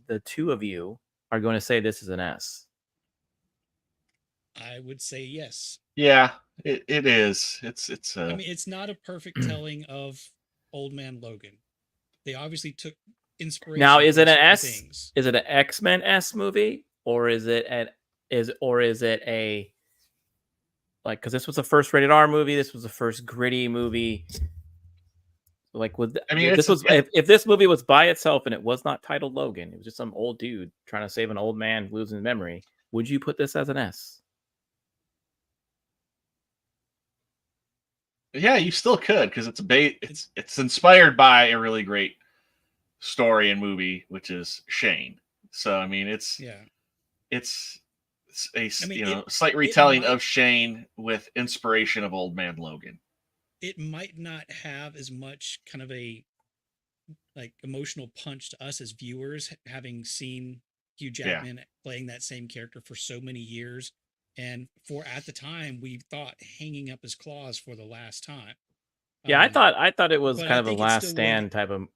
the two of you are going to say this is an S. I would say yes. Yeah, it is. It's I mean, it's not a perfect telling of Old Man Logan. They obviously took inspiration. Now, is it an S? Things. Is it an X-Men S movie, or is it a like, because this was the first rated R movie, this was the first gritty movie. Like, if this movie was by itself and it was not titled Logan, it was just some old dude trying to save an old man losing his memory, would you put this as an S? Yeah, you still could because it's inspired by a really great story and movie, which is Shane. So I mean, Yeah. it's a I mean, slight it retelling might of Shane with inspiration of Old Man Logan. it might not have as much kind of a like emotional punch to us as viewers, having seen Hugh Yeah, Jackman playing that same character for so many years. And for at the time, we thought hanging up his claws for the last time. Yeah, Um, I thought it was but I kind of a think it's Last still one of the, Stand type of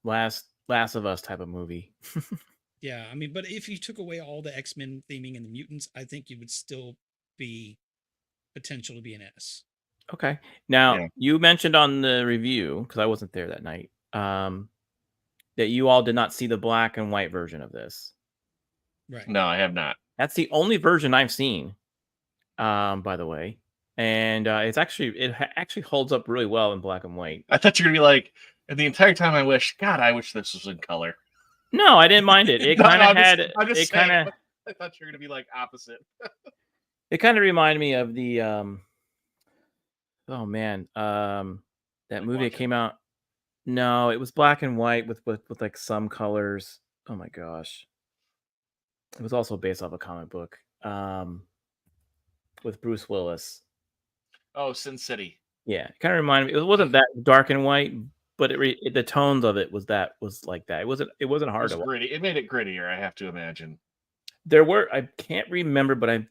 Last of Us type of movie. yeah, I mean, but if you took away all the X-Men theming and the mutants, I think you would still be potential to be an S. Okay. Now, yeah. you mentioned on the review, because I wasn't there that night, that you all did not see the black and white version of this. Right. No, I have not. That's the only version I've seen, by the way. And actually holds up really well in black and white. I thought you were gonna be like, and the entire time I wish this was in color. No, I didn't mind it. It No, kind of I'm just, had I'm just it saying. kind of I thought you were gonna be like opposite. it kind of reminded me of the oh man, that movie that came out. No, it was black and white with like some colors. Oh my gosh. It was also based off a comic book. With Bruce Willis. Oh, Sin City. Yeah, it kind of reminded me. It wasn't that dark and white, but the tones of it was like that. It wasn't It hard was to watch. gritty. It made it grittier, I have to imagine. I can't remember, but I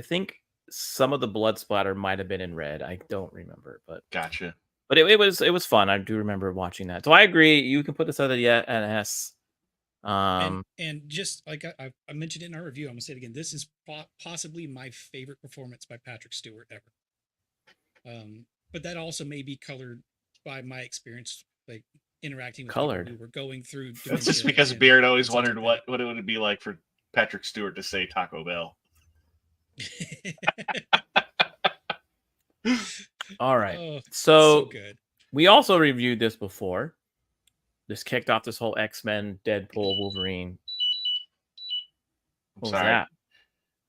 think some of the blood splatter might have been in red. I don't remember, but Gotcha. But it was fun. I do remember watching that. So I agree. You can put this at an S. And just like I mentioned it in our review, I'm gonna say it again. This is possibly my favorite performance by Patrick Stewart ever. But that also may be colored by my experience, like interacting with Colored. people who were going through. That's just dementia because and Beard always things wondered like what it would be like for Patrick Stewart to say Taco Bell. All right. Oh, so good. We also reviewed this before. This kicked off this whole X-Men, Deadpool, Wolverine. What was Sorry.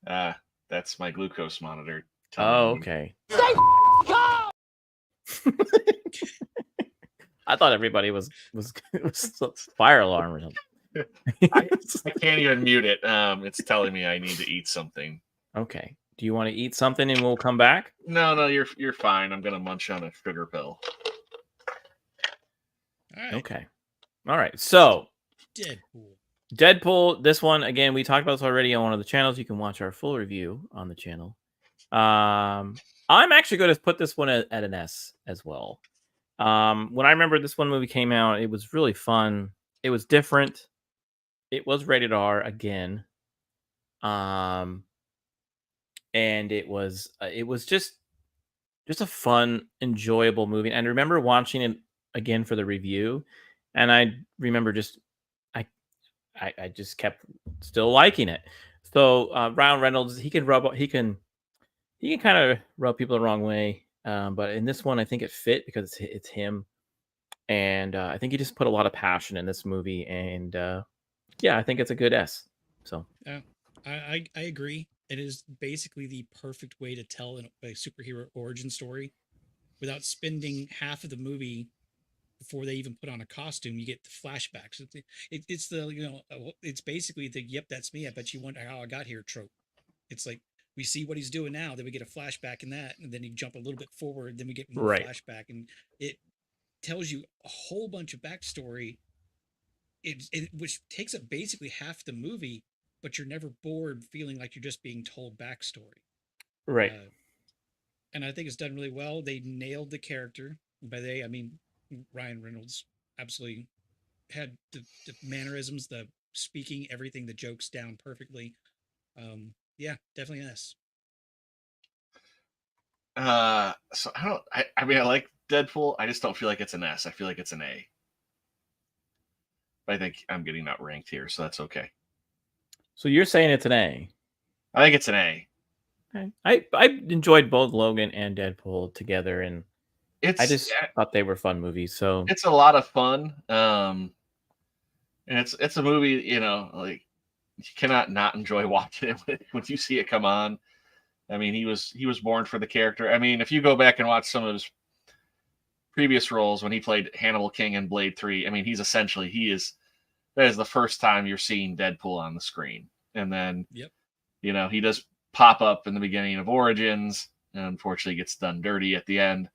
that? That's my glucose monitor. Oh, okay. I thought everybody was fire alarm or something. I can't even mute it. It's telling me I need to eat something. Okay. Do you want to eat something and we'll come back? No, you're fine. I'm gonna munch on a sugar pill. All right. Okay. All right. So Deadpool. Deadpool, this one again, we talked about this already on one of the channels. You can watch our full review on the channel. I'm actually going to put this one at an S as well. When I remember this one movie came out, it was really fun. It was different. It was rated R again. And it was just a fun, enjoyable movie. And I remember watching it again for the review, and I remember I just kept still liking it. So Ryan Reynolds, he can kind of rub people the wrong way, but in this one, I think it fit because it's him, and I think he just put a lot of passion in this movie, and yeah, I think it's a good S. So Yeah, I agree. It is basically the perfect way to tell a superhero origin story without spending half of the movie before they even put on a costume. You get the flashbacks. It's the it's basically the "yep, that's me. I bet you wonder how I got here" trope. It's like we see what he's doing now, then we get a flashback in that, and then you jump a little bit forward, then we get more Right. flashback, and it tells you a whole bunch of backstory. Which takes up basically half the movie, but you're never bored feeling like you're just being told backstory. right. And I think it's done really well. They nailed the character. By they, I mean Ryan Reynolds absolutely had the mannerisms, the speaking, everything, the jokes down perfectly. Yeah, definitely an S. So I mean, I like Deadpool. I just don't feel like it's an S. I feel like it's an A. But I think I'm getting outranked here, so that's okay. So you're saying it's an A? I think it's an A. Okay. I enjoyed both Logan and Deadpool together, and I just thought they were fun movies. So it's a lot of fun. And it's a movie, like you cannot not enjoy watching it when you see it come on. I mean, he was born for the character. I mean, if you go back and watch some of his previous roles when he played Hannibal King in Blade 3. I mean, that is the first time you're seeing Deadpool on the screen. And then, Yep. he does pop up in the beginning of Origins, and unfortunately gets done dirty at the end.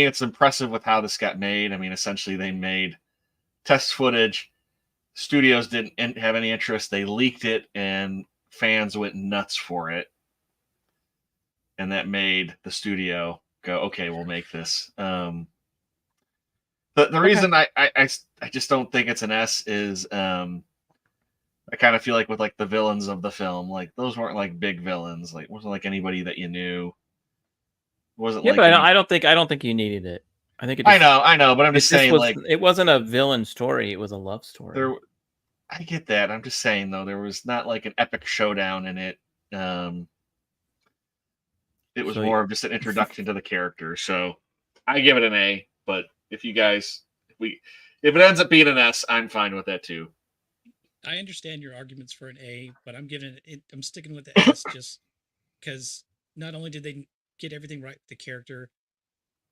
It's impressive with how this got made. I mean, essentially they made test footage. Studios didn't have any interest. They leaked it, and fans went nuts for it. And that made the studio go, okay, we'll make this. The reason I just don't think it's an S is I kind of feel like with like the villains of the film, like those weren't like big villains. Like, it wasn't like anybody that you knew. It wasn't like but I don't think you needed it. I think I know, but I'm just saying, like, it wasn't a villain story; it was a love story. I get that. I'm just saying though, there was not like an epic showdown in it. It was more of just an introduction to the character. So I give it an A. But if it ends up being an S, I'm fine with that too. I understand your arguments for an A, but I'm sticking with the S just because not only did they get everything right with the character,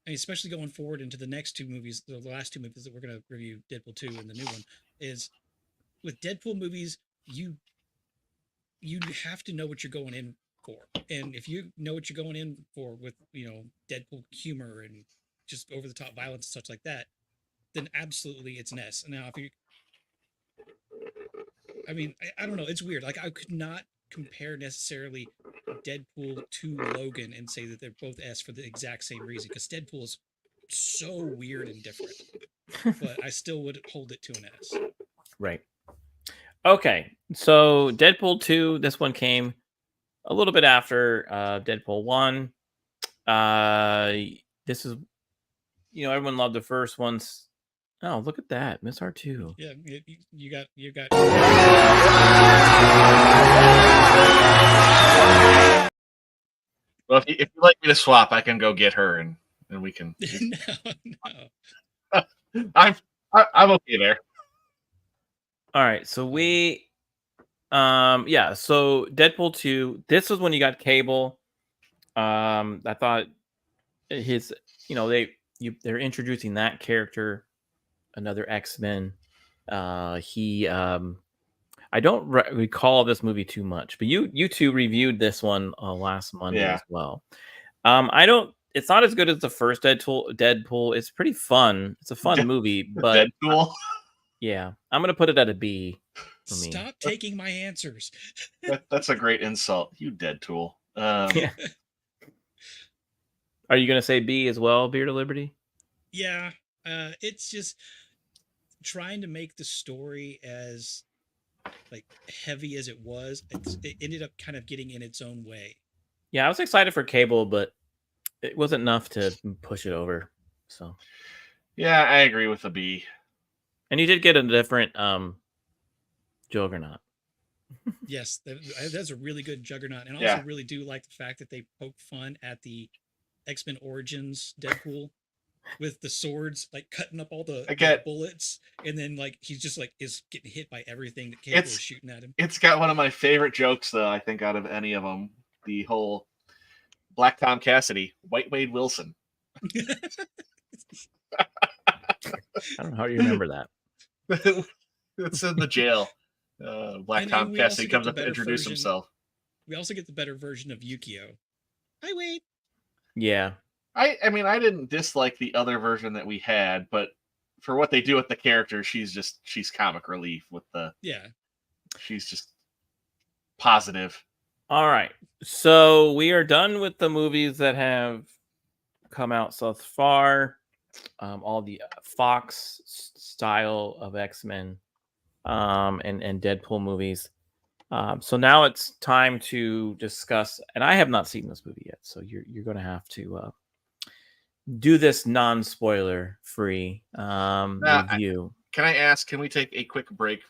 and especially going forward into the next two movies, the last two movies that we're going to review, Deadpool 2 and the new one, is with Deadpool movies, you have to know what you're going in for. And if you know what you're going in for with, Deadpool humor and just over the top violence and such like that, then absolutely it's an S. Now, I don't know. It's weird. Like, I could not compare necessarily Deadpool to Logan and say that they're both S for the exact same reason, because Deadpool is so weird and different. But I still would hold it to an S. Right. Okay. So Deadpool 2, this one came a little bit after Deadpool 1. This is, everyone loved the first ones. Oh, look at that. Miss R2. Yeah, you got. Well, if you'd like me to swap, I can go get her and we can. No. I'm okay there. All right, so so Deadpool 2, this was when you got Cable. I thought they're introducing that character, another X-Men. I don't recall this movie too much, but you two reviewed this one last Monday as well. It's not as good as the first Deadpool. It's pretty fun. It's a fun movie, but Deadpool. Yeah, I'm gonna put it at a B for me. Stop taking my answers. That's a great insult, you Deadpool. Yeah. Are you gonna say B as well, Beard of Liberty? Yeah, it's just trying to make the story as like heavy as it was. It ended up kind of getting in its own way. Yeah, I was excited for Cable, but it wasn't enough to push it over. So, yeah, I agree with a B. And you did get a different Juggernaut. Yes, that's a really good Juggernaut, and I also really do like the fact that they poke fun at the X-Men Origins Deadpool with the swords, like cutting up all the bullets, and then like he's just like is getting hit by everything that Cable is shooting at him. It's got one of my favorite jokes, though. I think out of any of them, the whole Black Tom Cassidy, White Wade Wilson. I don't know how you remember that. It's in the jail. Black Tom Cassidy comes up to introduce himself. We also get the better version of Yukio. Hi, Wade. Yeah. I mean, I didn't dislike the other version that we had, but for what they do with the character, she's comic relief with the. Yeah. She's just positive. All right. So we are done with the movies that have come out so far. All the Fox style of X-Men and Deadpool movies. So now it's time to discuss, and I have not seen this movie yet, so you're going to have to do this non-spoiler free review. Can I ask, can we take a quick break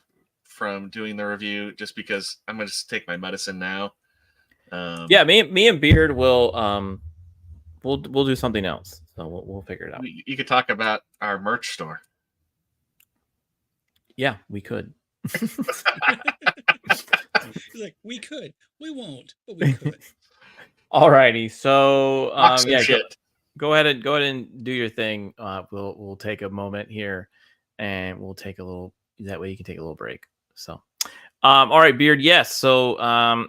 from doing the review just because I'm going to just take my medicine now? Yeah, me and Beard will we'll do something else. So we'll figure it out. You could talk about our merch store. Yeah, we could. He's like, we could. We won't, but we could. Alrighty, so Box and yeah, shit. go ahead and do your thing. We'll take a moment here, and we'll take a little. That way, you can take a little break. So, all right, Beard. Yes, so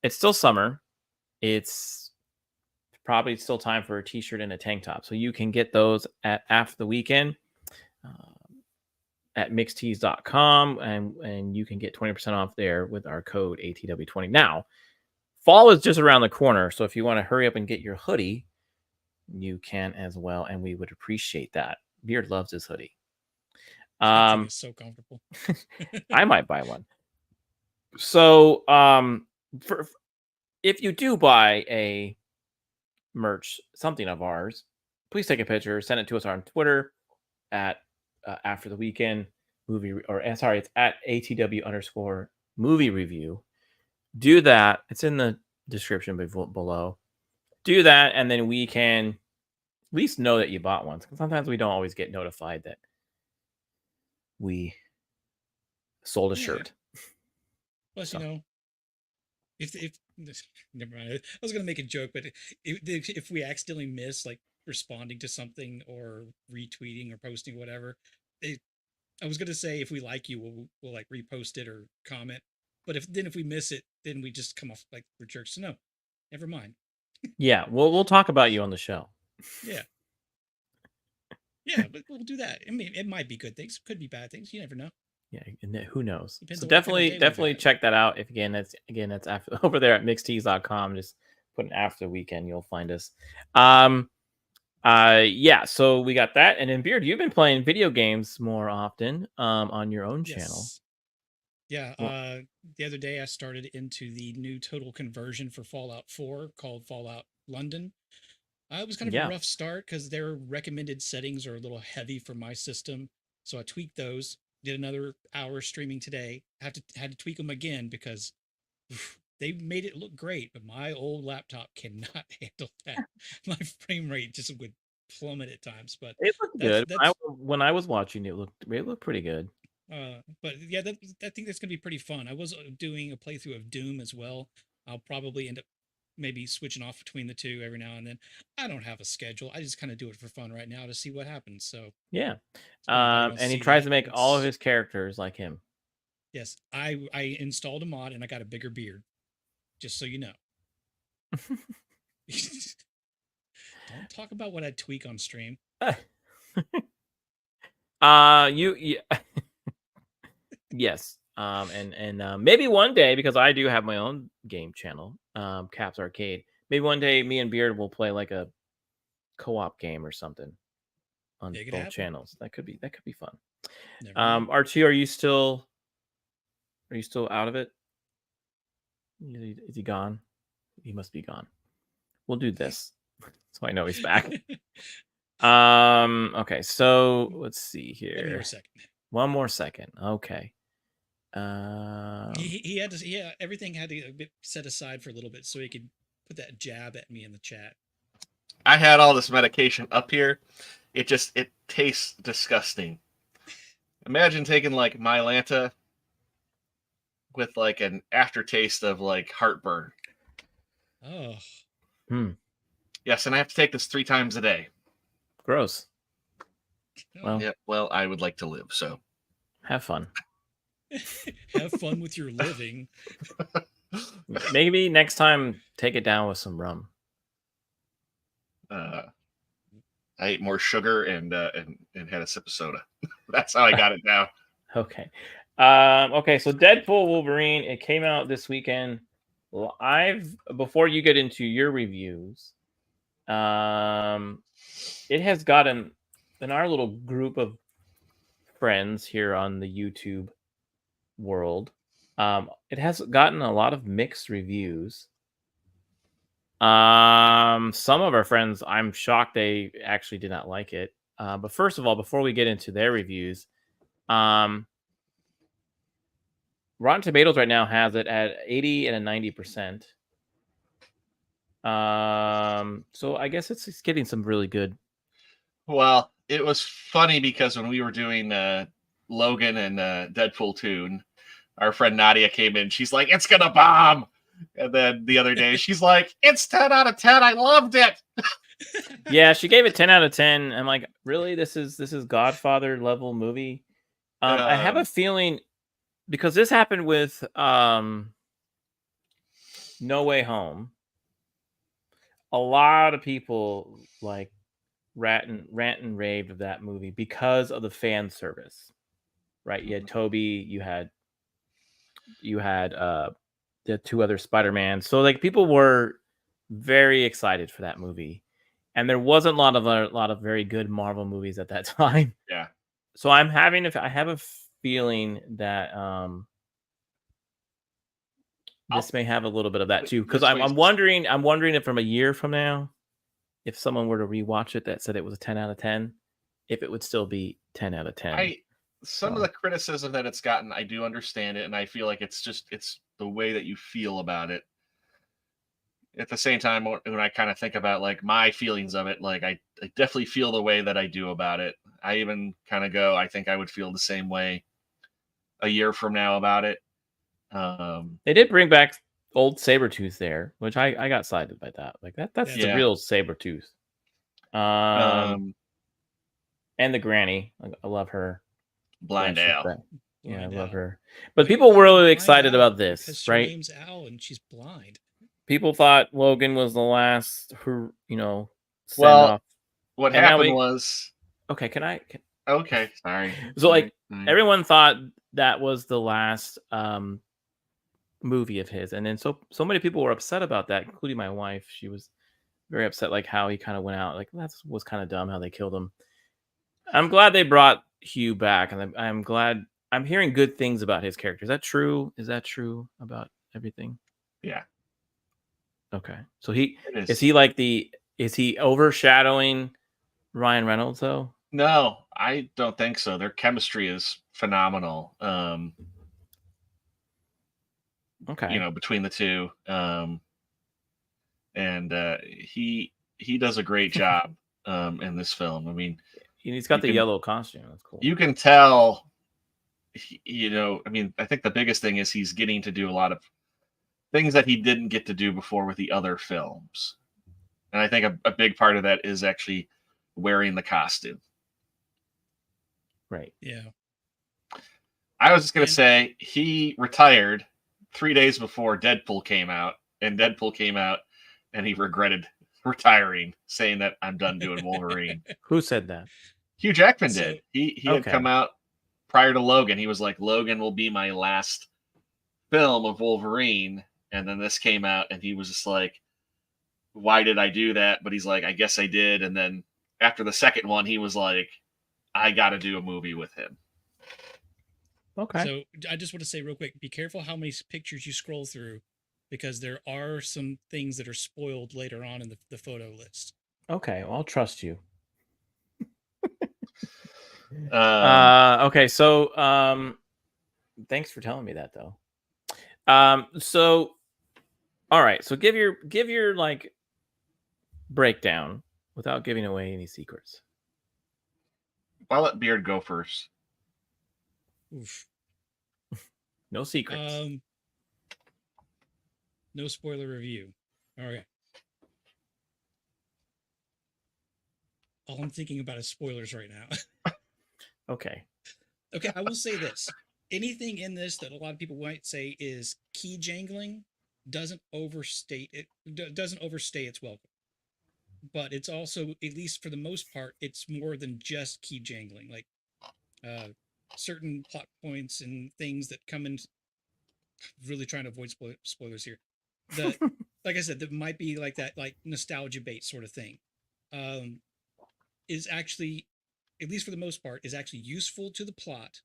it's still summer. It's probably still time for a t-shirt and a tank top. So you can get those at After the Weekend at mixtees.com, and you can get 20% off there with our code ATW20. Now, fall is just around the corner, so if you want to hurry up and get your hoodie, you can as well, and we would appreciate that. Beard loves his hoodie. That thing is so comfortable. I might buy one. So, if you do buy a merch, something of ours, please take a picture, send it to us on Twitter at After the Weekend movie, it's at ATW_movie review. Do that. It's in the description below. Do that, and then we can at least know that you bought one. Because sometimes we don't always get notified that we sold a shirt. Plus, if never mind. I was gonna make a joke, but if we accidentally miss like responding to something or retweeting or posting whatever, I was gonna say if we like you, we'll like repost it or comment. But if we miss it, then we just come off like we're jerks. So no, never mind. Yeah, we'll talk about you on the show. Yeah. Yeah, but we'll do that. I mean, it might be good things, could be bad things. You never know. Yeah, and who knows? Depends So on what kind of day we've definitely had. check that out. If that's after over there at mixtees.com. Just put an After the Weekend, you'll find us. Yeah, so we got that, and then Beard, you've been playing video games more often on your own channel. Yeah, the other day I started into the new total conversion for Fallout 4 called Fallout London. It was kind of a rough start because their recommended settings are a little heavy for my system, so I tweaked those. Did another hour streaming today. Had to tweak them again because they made it look great, but my old laptop cannot handle that. My frame rate just would plummet at times. But it looked good. When I was watching it, looked pretty good. But yeah, I think that's gonna be pretty fun. I was doing a playthrough of Doom as well. I'll probably end up maybe switching off between the two every now and then. I don't have a schedule. I just kind of do it for fun right now to see what happens. So yeah, and he tries to make all of his characters like him. Yes, I installed a mod and I got a bigger beard. Just so you know. Don't talk about what I tweak on stream. Yes. And maybe one day, because I do have my own game channel, Caps Arcade. Maybe one day me and Beard will play like a co-op game or something on both channels. That could be fun. R2, are you still out of it? Is he gone? He must be gone. We'll do this. So I know he's back. Okay, so let's see here. One more second. Okay. He had to. Yeah, everything had to get set aside for a little bit so he could put that jab at me in the chat. I had all this medication up here. It tastes disgusting. Imagine taking like Mylanta with like an aftertaste of like heartburn. Oh. Yes, and I have to take this 3 times a day. Gross. Well, yeah. Well, I would like to live, so have fun. Have fun with your living. Maybe next time, take it down with some rum. I ate more sugar and had a sip of soda. That's how I got it down. Okay. Okay. So Deadpool Wolverine, it came out this weekend. Before you get into your reviews, it has gotten in our little group of friends here on the YouTube world. It has gotten a lot of mixed reviews. Some of our friends, I'm shocked they actually did not like it. But first of all, before we get into their reviews, Rotten Tomatoes right now has it at 80 and a 90%. So I guess it's getting some really good. Well, it was funny because when we were doing Logan and Deadpool 2, our friend Nadia came in. She's like, "It's gonna bomb," And then the other day, she's like, "It's 10 out of 10. I loved it." Yeah, she gave it 10 out of 10. I'm like, really? This is Godfather level movie. I have a feeling because this happened with No Way Home. A lot of people like rant and raved of that movie because of the fan service. Right? You had Toby, you had the two other Spider-Man. So like people were very excited for that movie. And there wasn't a lot of very good Marvel movies at that time. Yeah. So I have a feeling that this may have a little bit of that too. Because I'm wondering if from a year from now, if someone were to rewatch it that said it was a 10 out of 10, if it would still be 10 out of 10. Some of the criticism that it's gotten, I do understand it, and I feel like it's the way that you feel about it. At the same time, when I kind of think about like my feelings of it, like I definitely feel the way that I do about it. I even kind of go, I think I would feel the same way a year from now about it. They did bring back old Sabretooth there, which I got excited by that. Like that's the real Sabretooth. And the granny. I love her. Blind Al. Yeah, I love her. But people were really excited about this, right? Her name's Al and she's blind. People thought Logan was the last who, send off. What happened was... Okay, Okay, sorry. So like everyone thought that was the last movie of his, and then so many people were upset about that, including my wife. She was very upset, like how he kind of went out. Like that was kind of dumb how they killed him. I'm glad they brought Hugh back, and I'm glad I'm hearing good things about his character. Is that true? Is that true about everything? Yeah. Okay. So is he overshadowing Ryan Reynolds though? No, I don't think so. Their chemistry is phenomenal. Okay. Between the two. And he does a great job in this film. I mean, he's got the yellow costume. That's cool. You can tell, I think the biggest thing is he's getting to do a lot of things that he didn't get to do before with the other films. And I think a big part of that is actually wearing the costume. Right. Yeah. I was just going to say he retired 3 days before Deadpool came out, and Deadpool came out and he regretted retiring, saying that I'm done doing Wolverine. Who said that? Hugh Jackman did. He had come out prior to Logan. He was like, Logan will be my last film of Wolverine. And then this came out and he was just like, why did I do that? But he's like, I guess I did. And then after the second one, he was like, I got to do a movie with him. Okay. So I just want to say real quick, be careful how many pictures you scroll through, because there are some things that are spoiled later on in the photo list. Okay, well, I'll trust you. Okay, so thanks for telling me that though. So all right, so give your like breakdown without giving away any secrets. I'll let Beard go first. Oof. No secrets. No spoiler review. All right. All I'm thinking about is spoilers right now. Okay. Okay, I will say this. Anything in this that a lot of people might say is key jangling doesn't overstate its welcome. But it's also, at least for the most part, it's more than just key jangling. Like certain plot points and things that come in. Really trying to avoid spoilers here. Like I said, that might be like that, like nostalgia bait sort of thing. Is actually, at least for the most part, is actually useful to the plot,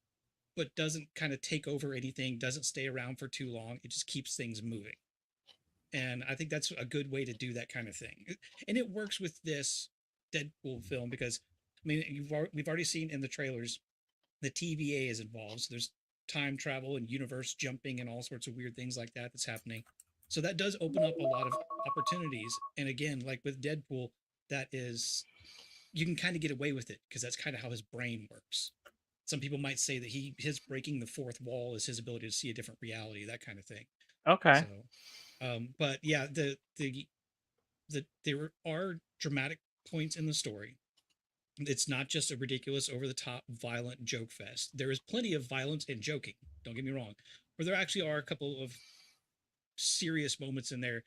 but doesn't kind of take over anything, doesn't stay around for too long. It just keeps things moving. And I think that's a good way to do that kind of thing. And it works with this Deadpool film because, I mean, we've already seen in the trailers, the TVA is involved. So there's time travel and universe jumping and all sorts of weird things like that that's happening. So that does open up a lot of opportunities. And again, like with Deadpool, that is, you can kind of get away with it because that's kind of how his brain works. Some people might say that his breaking the fourth wall is his ability to see a different reality, that kind of thing. Okay. But yeah, there are dramatic points in the story. It's not just a ridiculous, over the top, violent joke fest. There is plenty of violence and joking. Don't get me wrong, but there actually are a couple of serious moments in there,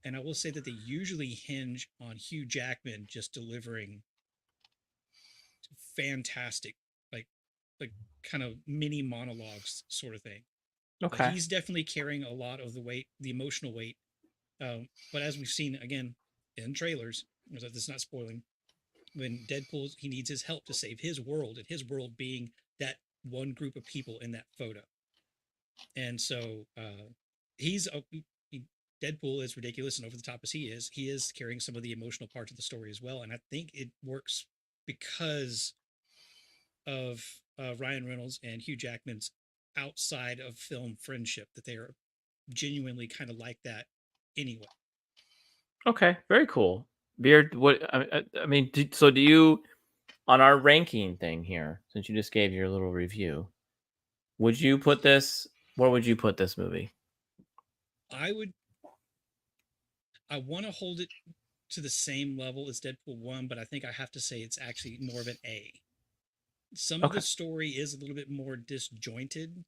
and I will say that they usually hinge on Hugh Jackman just delivering fantastic, like like kind of mini monologues sort of thing. Okay. He's definitely carrying a lot of the weight, the emotional weight. But as we've seen again in trailers, this is not spoiling. When Deadpool, he needs his help to save his world, and his world being that one group of people in that photo. And so he's Deadpool, as ridiculous and over the top as he is carrying some of the emotional parts of the story as well. And I think it works because of Ryan Reynolds and Hugh Jackman's outside of film friendship, that they are genuinely kind of like that anyway. Okay. Very cool. Beard. What? I mean, so do you, on our ranking thing here, since you just gave your little review, would you put this? Where would you put this movie? I want to hold it to the same level as Deadpool 1, but I think I have to say it's actually more of an A. Some of Okay. the story is a little bit more disjointed.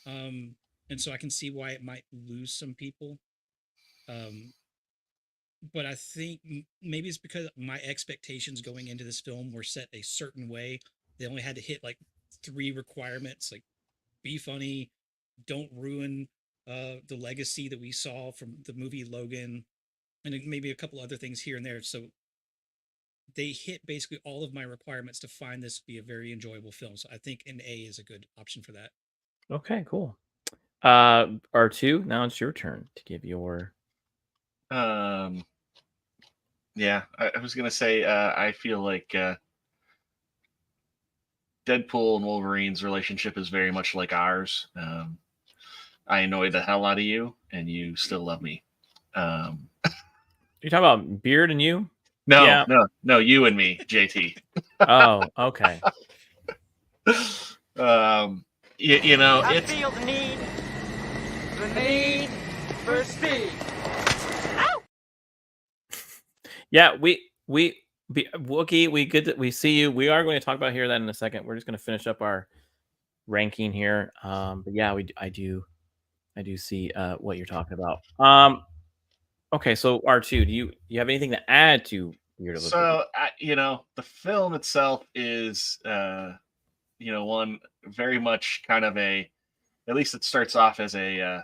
And so I can see why it might lose some people. But I think maybe it's because my expectations going into this film were set a certain way. They only had to hit like 3 requirements, like be funny, don't ruin the legacy that we saw from the movie Logan, and maybe a couple other things here and there. So they hit basically all of my requirements to find this to be a very enjoyable film. So I think an A is a good option for that. Okay. Cool. R2. Now it's your turn to give your. Yeah, I was gonna say I feel like Deadpool and Wolverine's relationship is very much like ours. I annoy the hell out of you, and you still love me. You talking about Beard and you? No, Yeah. no, you and me, JT. Oh, okay. You know, I it's feel the need for speed. Yeah, Wookie, we see you. We are going to talk about here that in a second. We're just going to finish up our ranking here. But yeah, I do see what you're talking about. Okay, so R2, do you have anything to add to Weird of so you know, the film itself is one very much kind of a, at least it starts off as a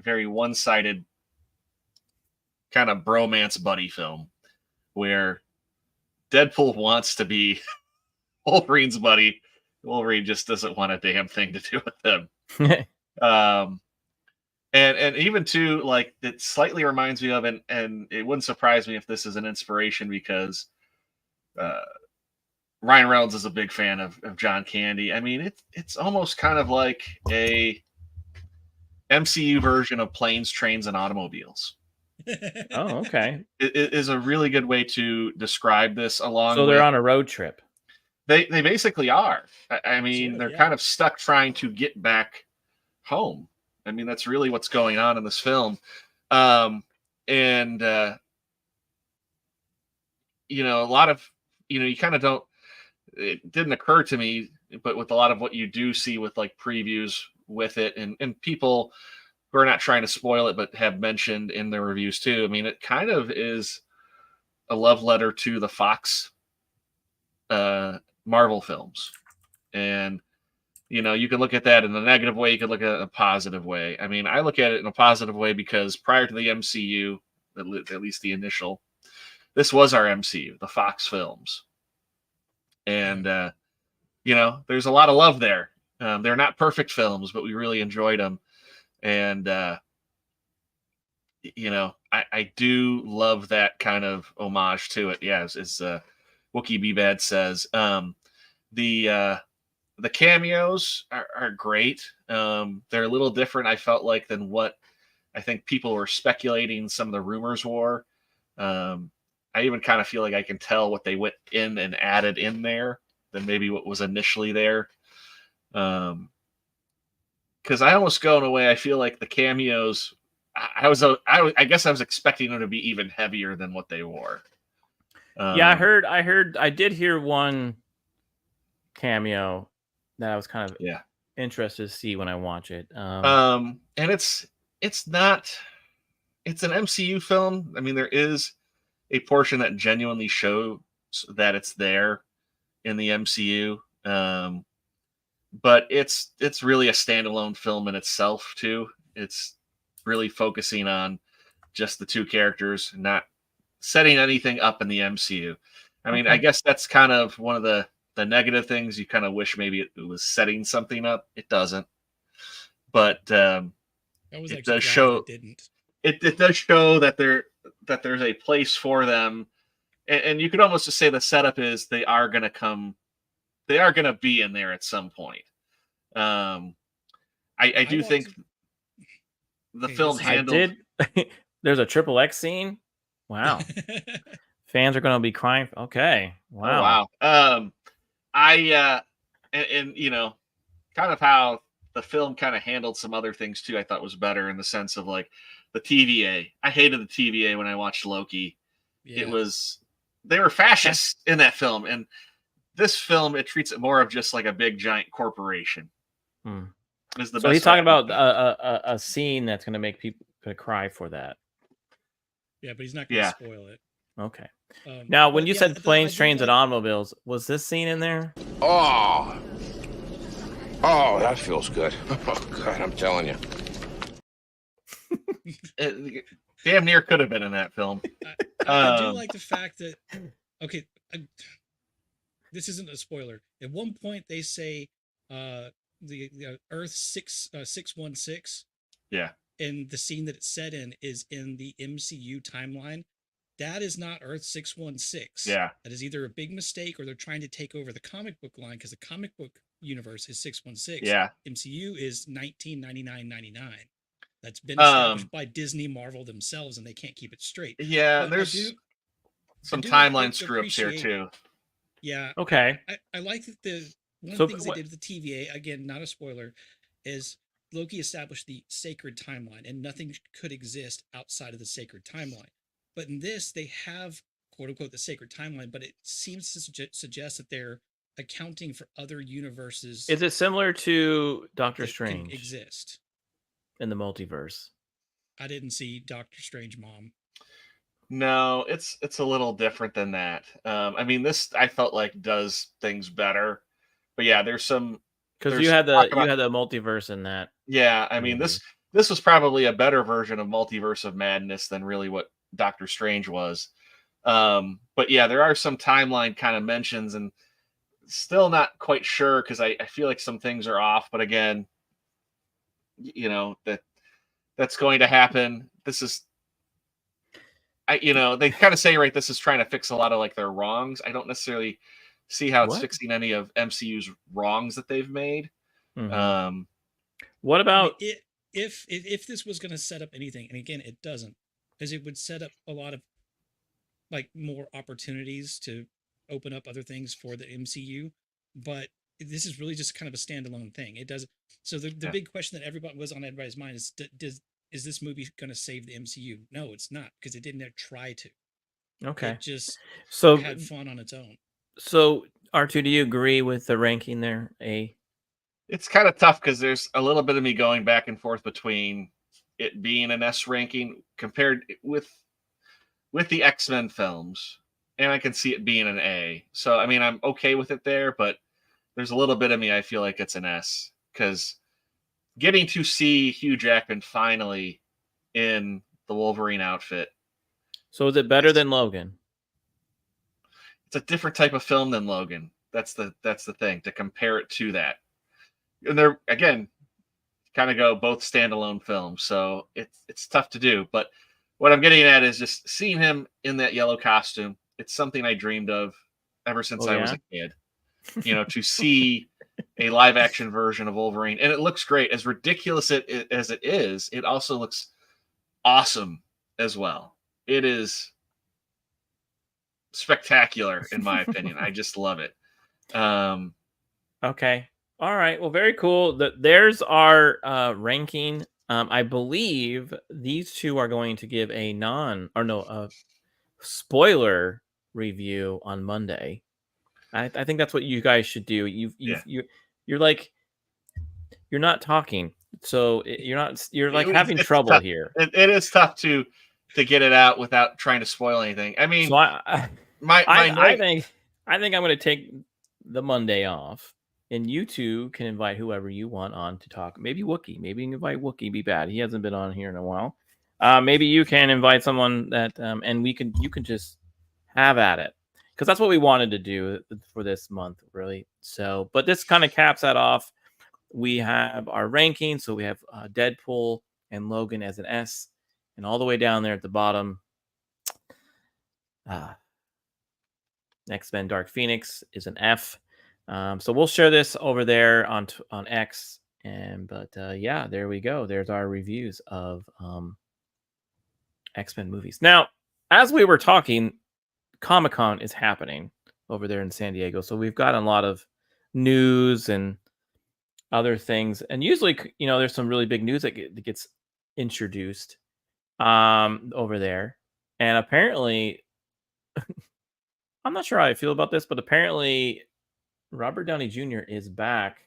very one-sided kind of bromance buddy film where Deadpool wants to be Wolverine's buddy. Wolverine just doesn't want a damn thing to do with him. And even too, like, it slightly reminds me of, and it wouldn't surprise me if this is an inspiration because Ryan Reynolds is a big fan of John Candy. I mean, it's almost kind of like a MCU version of Planes, Trains, and Automobiles. Oh, okay. It is a really good way to describe this. Along So with, they're on a road trip. they basically are. I mean, Sort of, they're yeah. kind of stuck trying to get back home. I mean, that's really what's going on in this film. And a lot of, you kind of don't, it didn't occur to me, but with a lot of what you do see with like previews with it, and people who are not trying to spoil it but have mentioned in their reviews too, I mean, it kind of is a love letter to the Fox Marvel films. And you can look at that in a negative way, you can look at it in a positive way. I mean, I look at it in a positive way because prior to the MCU, at least the initial, this was our MCU, the Fox films. And there's a lot of love there. They're not perfect films, but we really enjoyed them. And I do love that kind of homage to it. Yeah, as Wookie B Bad says, the cameos are great. They're a little different, I felt like, than what I think people were speculating some of the rumors were. I even kind of feel like I can tell what they went in and added in there than maybe what was initially there. Because I almost go in a way, I feel like the cameos, I guess I was expecting them to be even heavier than what they were. Yeah, I did hear one cameo that I was kind of interested to see when I watch it. And it's not, it's an MCU film. I mean, there is a portion that genuinely shows that it's there in the MCU. But it's really a standalone film in itself too. It's really focusing on just the two characters, not setting anything up in the MCU. I mean, I Okay. guess that's kind of one of the negative things. You kind of wish maybe it was setting something up. It doesn't, but I was it actually does glad show. that it didn't. It does show that there's a place for them, and you could almost just say the setup is they are going to come, they are going to be in there at some point. I do think the film handled. There's a triple X scene. Wow. Fans are going to be crying. Okay. Wow. Oh, wow. And you know, kind of how the film kind of handled some other things too, I thought was better in the sense of like the TVA. I hated the TVA when I watched Loki. Yeah. They were fascists in that film, and this film it treats it more of just like a big giant corporation. So he's talking about a scene that's going to make people cry for that. Yeah, but he's not going to spoil it. Okay. Now, when you said planes, trains, and like... automobiles, was this scene in there? Oh, that feels good. Oh, God, I'm telling you. It damn near could have been in that film. I do like the fact that, okay, this isn't a spoiler. At one point, they say the Earth 616. Yeah. And the scene that it's set in is in the MCU timeline. That is not Earth 616. Yeah. That is either a big mistake or they're trying to take over the comic book line because the comic book universe is 616. Yeah. MCU is 1999-99. That's been established by Disney, Marvel themselves, and they can't keep it straight. Yeah, but there's some timeline screw-ups here too. Yeah. Okay. I like that one of the things they did with the TVA, again, not a spoiler, is Loki established the sacred timeline, and nothing could exist outside of the sacred timeline. But in this, they have, quote unquote, the sacred timeline, but it seems to suggest that they're accounting for other universes. Is it similar to Doctor Strange? Exist in the multiverse? I didn't see Doctor Strange, Mom. No, it's a little different than that. I mean, this I felt like does things better, but yeah, there's some because you had the multiverse in that. Yeah, I mean this was probably a better version of Multiverse of Madness than really what Doctor Strange was. But yeah, there are some timeline kind of mentions, and still not quite sure because I feel like some things are off. But again, you know that's going to happen. This is. They kind of say, right, this is trying to fix a lot of like their wrongs. I don't necessarily see how it's fixing any of MCU's wrongs that they've made. Mm-hmm. What about if this was going to set up anything, and again, it doesn't, because it would set up a lot of like more opportunities to open up other things for the MCU, but this is really just kind of a standalone thing. It does. So the big question that everybody was on everybody's mind is this movie going to save the MCU? No, it's not, because it didn't try to. Okay. It just had fun on its own. So, R2, do you agree with the ranking there? It's kind of tough because there's a little bit of me going back and forth between it being an S ranking compared with the X-Men films, and I can see it being an A. So, I mean, I'm okay with it there, but there's a little bit of me I feel like it's an S because getting to see Hugh Jackman finally in the Wolverine outfit. So is it better than Logan? It's a different type of film than Logan. That's the thing, to compare it to that. And they're, again, kind of go both standalone films. So it's tough to do. But what I'm getting at is just seeing him in that yellow costume. It's something I dreamed of ever since I was a kid. To see a live action version of Wolverine, and it looks great. As ridiculous as it is, it also looks awesome as well. It is spectacular in my opinion. I just love it. Okay. All right. Well, very cool. There's our ranking I believe these two are going to give a spoiler review on Monday. I think that's what you guys should do. You're like, you're not talking, so you're like having It's trouble tough. here. It is tough to get it out without trying to spoil anything. I mean, So I think I'm going to take the Monday off, and you two can invite whoever you want on to talk. Maybe Wookie. Maybe you can invite Wookie. Be bad. He hasn't been on here in a while. Maybe you can invite someone that, and you can just have at it, because that's what we wanted to do for this month, really. So, but this kind of caps that off. We have our ranking, so we have Deadpool and Logan as an S, and all the way down there at the bottom, X-Men Dark Phoenix is an F. So we'll share this over there on X, but yeah, there we go. There's our reviews of X-Men movies. Now, as we were talking, Comic-Con is happening over there in San Diego, so we've got a lot of news and other things, and usually, there's some really big news that gets introduced over there, and apparently I'm not sure how I feel about this, but apparently Robert Downey Jr. is back.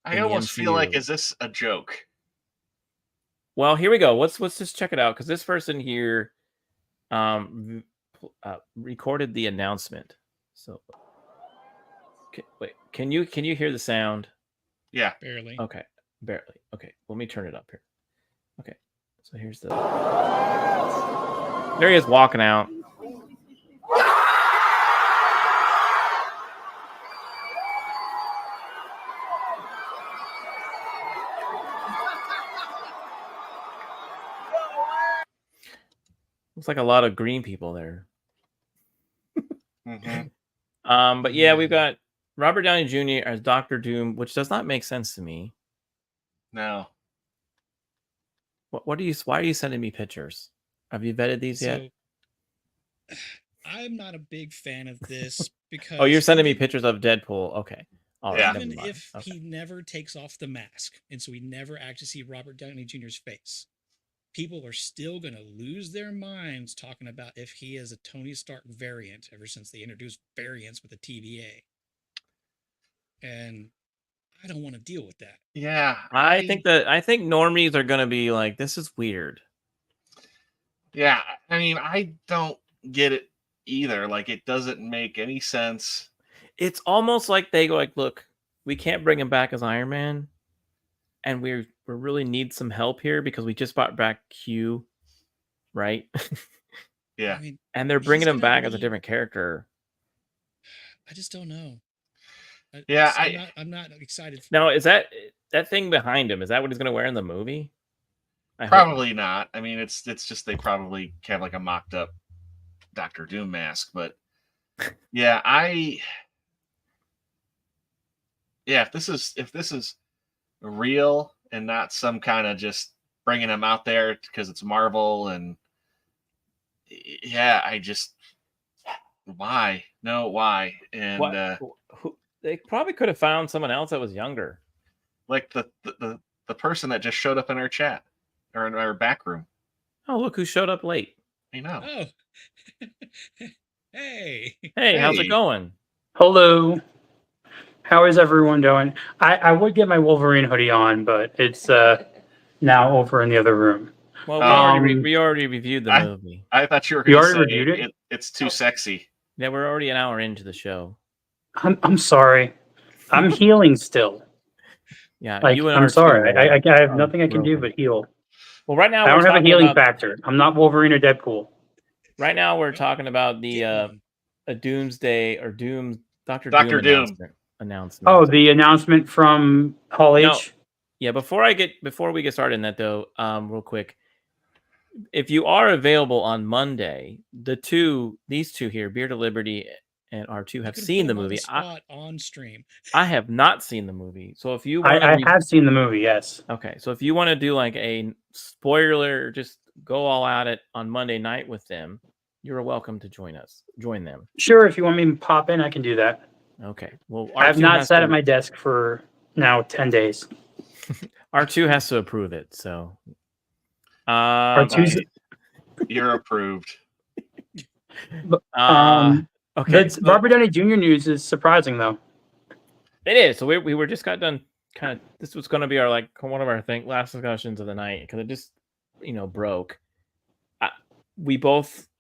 I almost feel like, is this a joke? Well, here we go. Let's just check it out, because this person here recorded the announcement. So, wait, can you hear the sound? Yeah, barely. Okay, barely. Okay, let me turn it up here. Okay, so here's the. There he is walking out. Looks like a lot of green people there. Mm-hmm. But yeah, we've got Robert Downey Jr. as Dr. Doom, which does not make sense to me. No. Why are you sending me pictures? Have you vetted these yet? I'm not a big fan of this because. Oh, you're sending me pictures of Deadpool. Okay. All right. Even if he never takes off the mask, and so we never actually see Robert Downey Jr.'s face, people are still going to lose their minds talking about if he is a Tony Stark variant ever since they introduced variants with the TVA. And I don't want to deal with that. Yeah. I think normies are going to be like, this is weird. Yeah. I mean, I don't get it either. Like, it doesn't make any sense. It's almost like they go like, look, we can't bring him back as Iron Man, and we really need some help here because we just brought back Q, right? Yeah. I mean, and they're bringing him back as a different character. I just don't know. Yeah, I'm not excited. Now, is that thing behind him? Is that what he's going to wear in the movie? Probably not. I mean, it's just they probably have like a mocked up Dr. Doom mask, but yeah, if this is real and not some kind of just bringing him out there because it's Marvel, and yeah, why? And they probably could have found someone else that was younger, like the person that just showed up in our chat or in our back room. Oh, look who showed up late. I know. Oh. Hey, how's it going? Hello. How is everyone doing? I would get my Wolverine hoodie on, but it's now over in the other room. Well, we already reviewed the movie. I thought you were going to say reviewed it? It's too sexy. Yeah, we're already an hour into the show. I'm sorry. I'm healing still. Yeah, like, I'm sorry. I have nothing I can do but heal. Well, right now I don't have a healing factor. I'm not Wolverine or Deadpool. Right now, we're talking about the a Doomsday or Dr. Doom announcement. Oh, the announcement from Hall H. No. Yeah, before we get started in that though, real quick, if you are available on Monday, these two here, Beard of Liberty and R2, have seen the movie. On stream. I have not seen the movie, so if you I have seen the movie, yes. Okay, so if you want to do like a spoiler, just go all at it on Monday night with them, you're welcome to join them. Sure, if you want me to pop in, I can do that. Okay. Well, I have not sat at my desk for now 10 days. R2 has to approve it, so. R2's You're approved. Okay. That's Robert Downey Jr. news is surprising though. It is. So we were just got done. Kind of. This was going to be our one of our last discussions of the night because it just broke.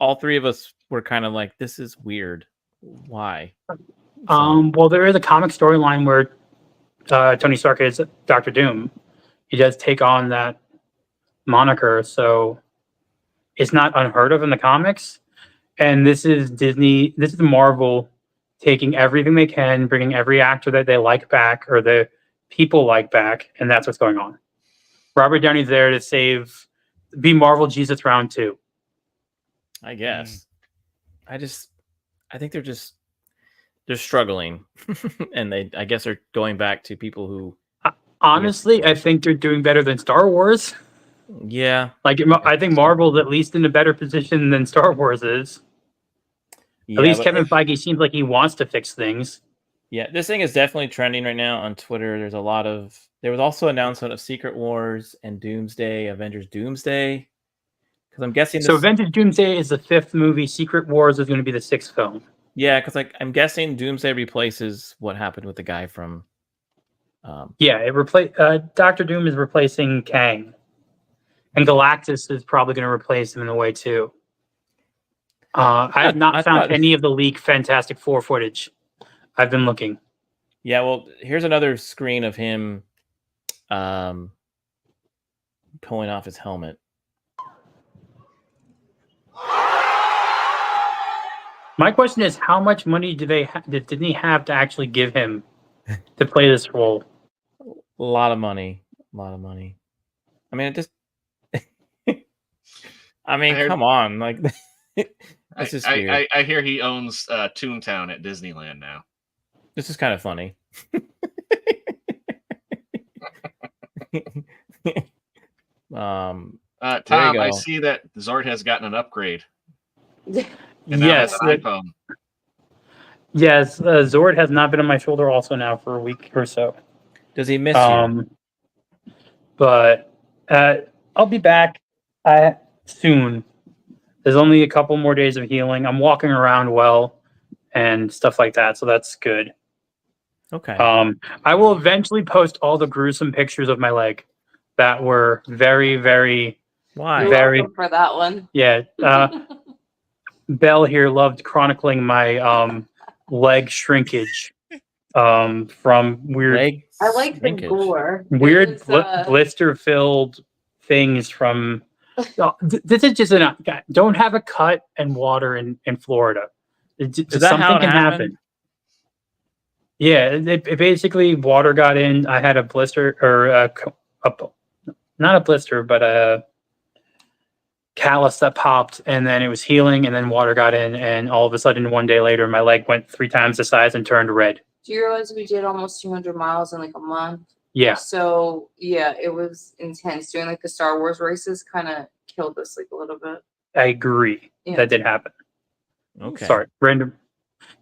All three of us were kind of like, this is weird. Why? Well, there is a comic storyline where Tony Stark is Doctor Doom. He does take on that moniker, so it's not unheard of in the comics. And this is Disney. This is Marvel taking everything they can, bringing every actor that they like back or the people like back, and that's what's going on. Robert Downey's there to be Marvel Jesus round 2. I guess. I think they're struggling, and I guess they're going back to people who. Honestly, I think they're doing better than Star Wars. Yeah, I think Marvel's at least in a better position than Star Wars is. Yeah, at least Kevin Feige seems like he wants to fix things. Yeah, this thing is definitely trending right now on Twitter. There was also announcement of Secret Wars and Avengers Doomsday. Because I'm guessing Avengers Doomsday is the 5th movie. Secret Wars is going to be the 6th film. Yeah, because I'm guessing Doomsday replaces what happened with the guy from. Doctor Doom is replacing Kang, and Galactus is probably going to replace him in a way too. I have not found any of the leaked Fantastic Four footage. I've been looking. Yeah, well, here's another screen of him pulling off his helmet. My question is, how much money did Disney have to actually give him to play this role? A lot of money. I mean, it just. Come on, this is weird. I hear he owns Toontown at Disneyland now. This is kind of funny. Tom, I see that Zord has gotten an upgrade. Yes, yes. Zord has not been on my shoulder also now for a week or so. Does he miss you? But I'll be back soon. There's only a couple more days of healing. I'm walking around well and stuff like that, so that's good. Okay. I will eventually post all the gruesome pictures of my leg that were very, very, very for that one. Yeah. Belle here loved chronicling my leg shrinkage from weird. I like the gore. Weird blister-filled things from. This is just don't have a cut and water in Florida. Something can happen. Yeah, it basically water got in. I had a blister or not a blister, but a callus that popped, and then it was healing, and then water got in, and all of a sudden, one day later, my leg went 3 times the size and turned red. Do you realize we did almost 200 miles in a month? Yeah. So yeah, it was intense. Doing the Star Wars races kind of killed us a little bit. I agree. Yeah. That did happen. Okay. Sorry, random.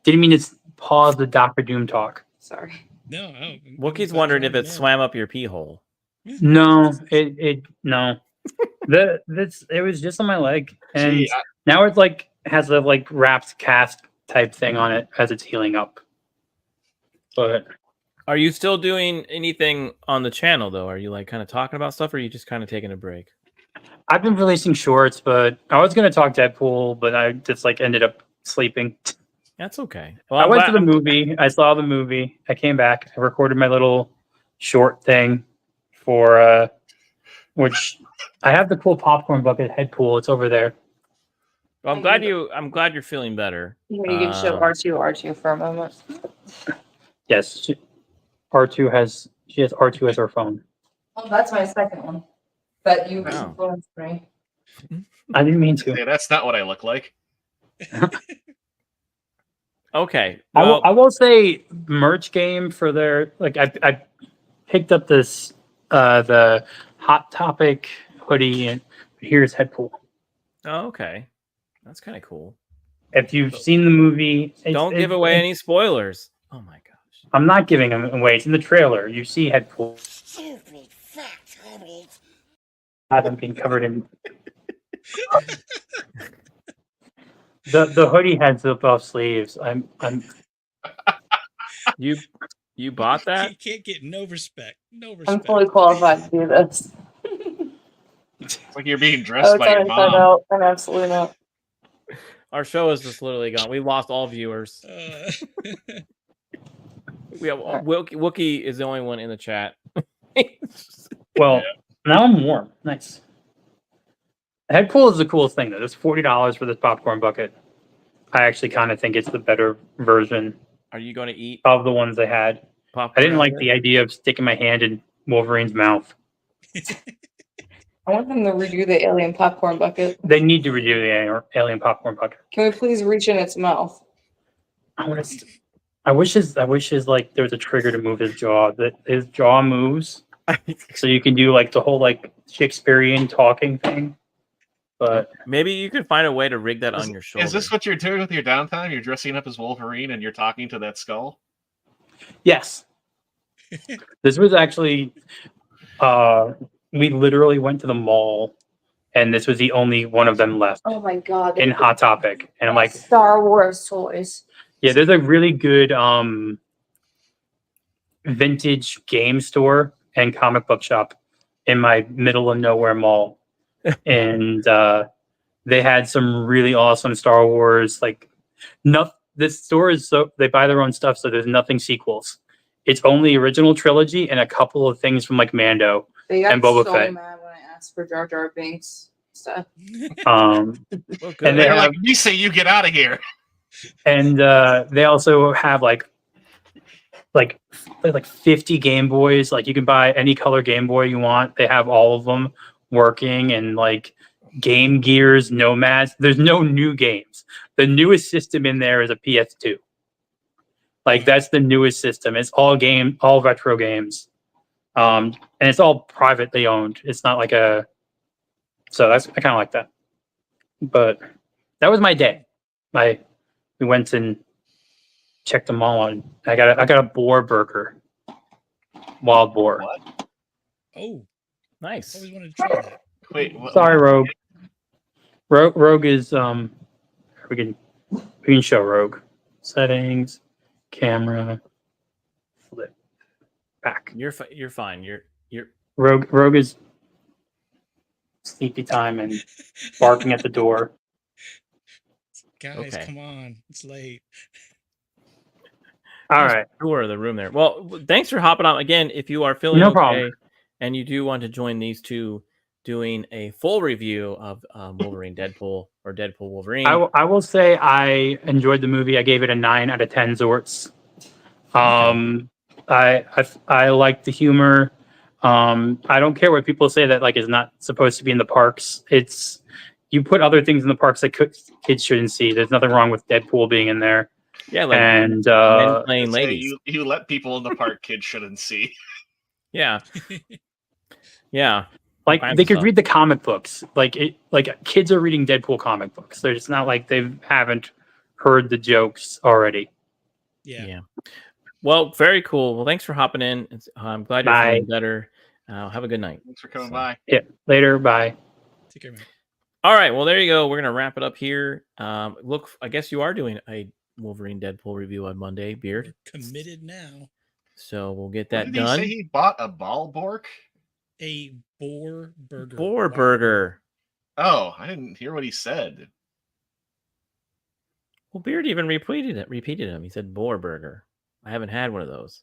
Didn't mean to pause the Doctor Doom talk. Sorry. No. Wookiee's wondering if it swam up your pee hole. No, no. It was just on my leg, and now it has a wrapped cast type thing on it as it's healing up. But are you still doing anything on the channel though? Are you kind of talking about stuff, or are you just kind of taking a break? I've been releasing shorts, but I was going to talk Deadpool, but I just ended up sleeping. That's okay. Well, I went to the movie. I saw the movie. I came back. I recorded my little short thing for which I have the cool popcorn bucket head pool. It's over there. Well, I'm glad you're feeling better. Here, you can show R2 for a moment. Yes, R2 has R2 as her phone. Oh, that's my second one. But you influenced me. I didn't mean to. Yeah, that's not what I look like. Okay. Well, I will say merch game for their I picked up this the Hot Topic hoodie, and here's Headpool. Oh, okay. That's kind of cool. If you've seen the movie, don't give away any spoilers. Oh my gosh. I'm not giving them away. It's in the trailer. You see Headpool. God, I'm being covered in. The hoodie has zip off sleeves. I'm You bought that? You can't get no respect. No I'm respect. fully qualified to do this. It's like you're being dressed by it's your on inside mom. out. I'm absolutely not. Our show is just literally gone. We lost all viewers. We have Wookie is the only one in the chat. well. Now I'm warm. Nice. Head cool is the coolest thing though. It's $40 for this popcorn bucket. I actually kind of think it's the better version. Are you going to eat of the ones they had? popcorn? I didn't like the idea of sticking my hand in Wolverine's mouth. I want them to redo the alien popcorn bucket. They need to redo the alien popcorn bucket. Can we please reach in its mouth? I wish his like there was a trigger to move his jaw. That his jaw moves, so you can do like the whole like Shakespearean talking thing. But maybe you could find a way to rig that on your shoulder. Is this what you're doing with your downtime? You're dressing up as Wolverine and you're talking to that skull? yes, this was actually. We literally went to the mall, and this was the only one of them left. Oh my god! In Hot Topic, and I'm like, Star Wars toys. yeah, there's a really good vintage game store and comic book shop in my middle of nowhere mall, and they had some really awesome Star Wars. Like, this store is so they buy their own stuff, so there's nothing sequels. It's only original trilogy and a couple of things from like Mando They got and Boba so Fett. mad when I asked for Jar Jar Binks stuff. And they're like, "We say you get out of here." And they also have like 50 Game Boys. Like you can buy any color Game Boy you want. They have all of them working, and like Game Gears, Nomads. There's no new games. The newest system in there is a PS2. Like that's the newest system. It's all retro games. And it's all privately owned. It's not like I kind of like that. But that was my day. We went and checked them all out. I got a boar burger. Wild boar. What? Oh, nice. Always wanted to try that. Wait, sorry, Rogue. Rogue is we can show Rogue. Settings, camera, flip, back. You're fine. You're Rogue is sleepy time and barking at the door. Guys, come on. It's late. All right. Tour of the room there. Well, thanks for hopping on again. If you are feeling No okay problem. and you do want to join these two doing a full review of Wolverine Deadpool or Deadpool Wolverine. I will say I enjoyed the movie. I gave it a 9 out of 10 Zorts. I liked the humor. I don't care what people say that like is not supposed to be in the parks. It's you put other things in the parks that kids shouldn't see. There's nothing wrong with Deadpool being in there. Yeah, like and men playing ladies. You let people in the park kids shouldn't see. Yeah. Yeah. Like they could read the comic books. Like kids are reading Deadpool comic books. They're just not like they haven't heard the jokes already. Yeah. Well, very cool. Well, thanks for hopping in. I'm glad you're Bye. feeling better. Have a good night. Thanks for coming by. Yeah. Later. Bye. Take care, man. All right. Well, there you go. We're gonna wrap it up here. Look, I guess you are doing a Wolverine Deadpool review on Monday, Beard. Committed now. So we'll get that Did done. he say he bought a ball bork? A boar burger. Boar burger. Oh, I didn't hear what he said. Well, Beard even repeated him. He said boar burger. I haven't had one of those.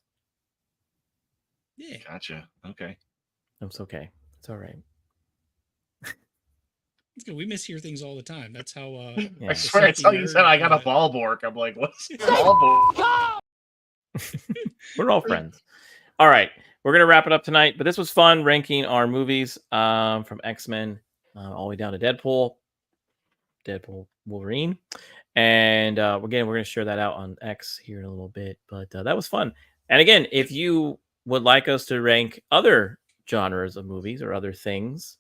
Yeah. Gotcha. Okay. That's okay. It's all right. It's good. We mishear things all the time. That's how. I swear, it's how you said I got a ball bork. I'm like, what's a ball bork? We're all friends. All right. We're going to wrap it up tonight, but this was fun ranking our movies from X-Men all the way down to Deadpool, Wolverine. And again, we're going to share that out on X here in a little bit, but that was fun. And again, if you would like us to rank other genres of movies or other things,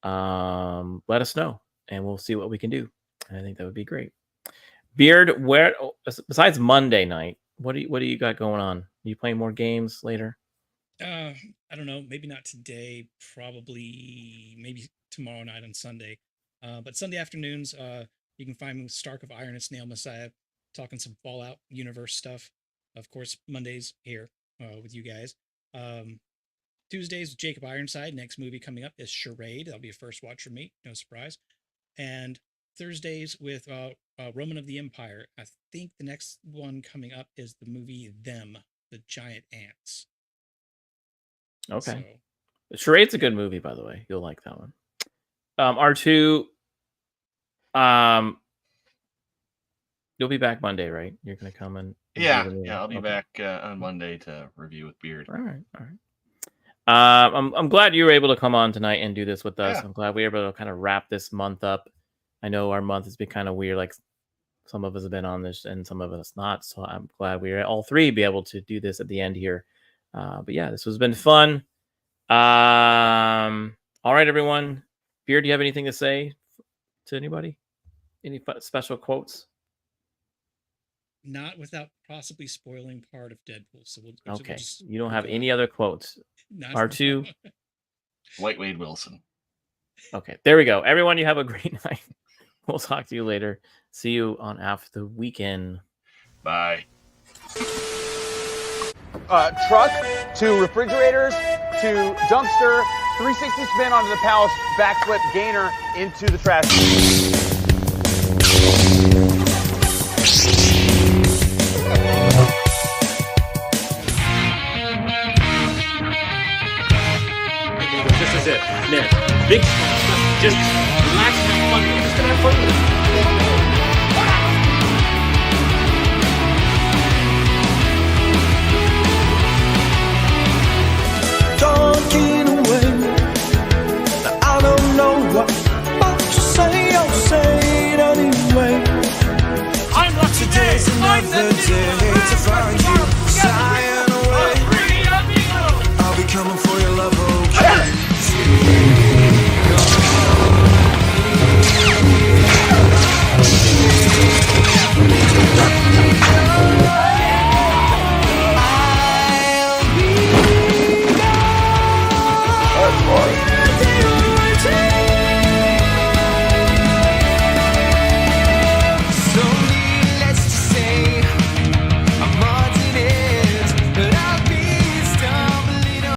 let us know and we'll see what we can do. And I think that would be great. Beard, where besides Monday night, what do you got going on? Are you playing more games later? I don't know, maybe not today, probably maybe tomorrow night on Sunday. But Sunday afternoons, you can find me with Stark of Iron and Snail Messiah talking some Fallout universe stuff. Of course, Mondays here with you guys. Tuesdays, Jacob Ironside. Next movie coming up is Charade. That'll be a first watch for me, no surprise. And Thursdays with Roman of the Empire. I think the next one coming up is the movie Them, the Giant Ants. Okay. Charade's a good movie, by the way. You'll like that one. R2, you'll be back Monday, right? You're gonna come and Yeah, I'll be back on Monday to review with Beard. All right. I'm glad you were able to come on tonight and do this with us. Yeah. I'm glad we were able to kind of wrap this month up. I know our month has been kind of weird. Like some of us have been on this and some of us not. So I'm glad we were all three be able to do this at the end here. But yeah, this has been fun. All right, everyone. Beard, do you have anything to say to anybody? Any special quotes? Not without possibly spoiling part of Deadpool. So we'll Okay. just You don't have any other quotes? R2? White Wade Wilson. Okay, there we go. Everyone, you have a great night. We'll talk to you later. See you on After the Weekend. Bye. Truck to refrigerators to dumpster, 360 spin onto the Palace, backflip gainer into the trash. This is it. Man, big just relax and have fun. Just gonna have fun with it. Talking away. I don't know what to say. I'll say it anyway. I'm lucky. Today's another day to find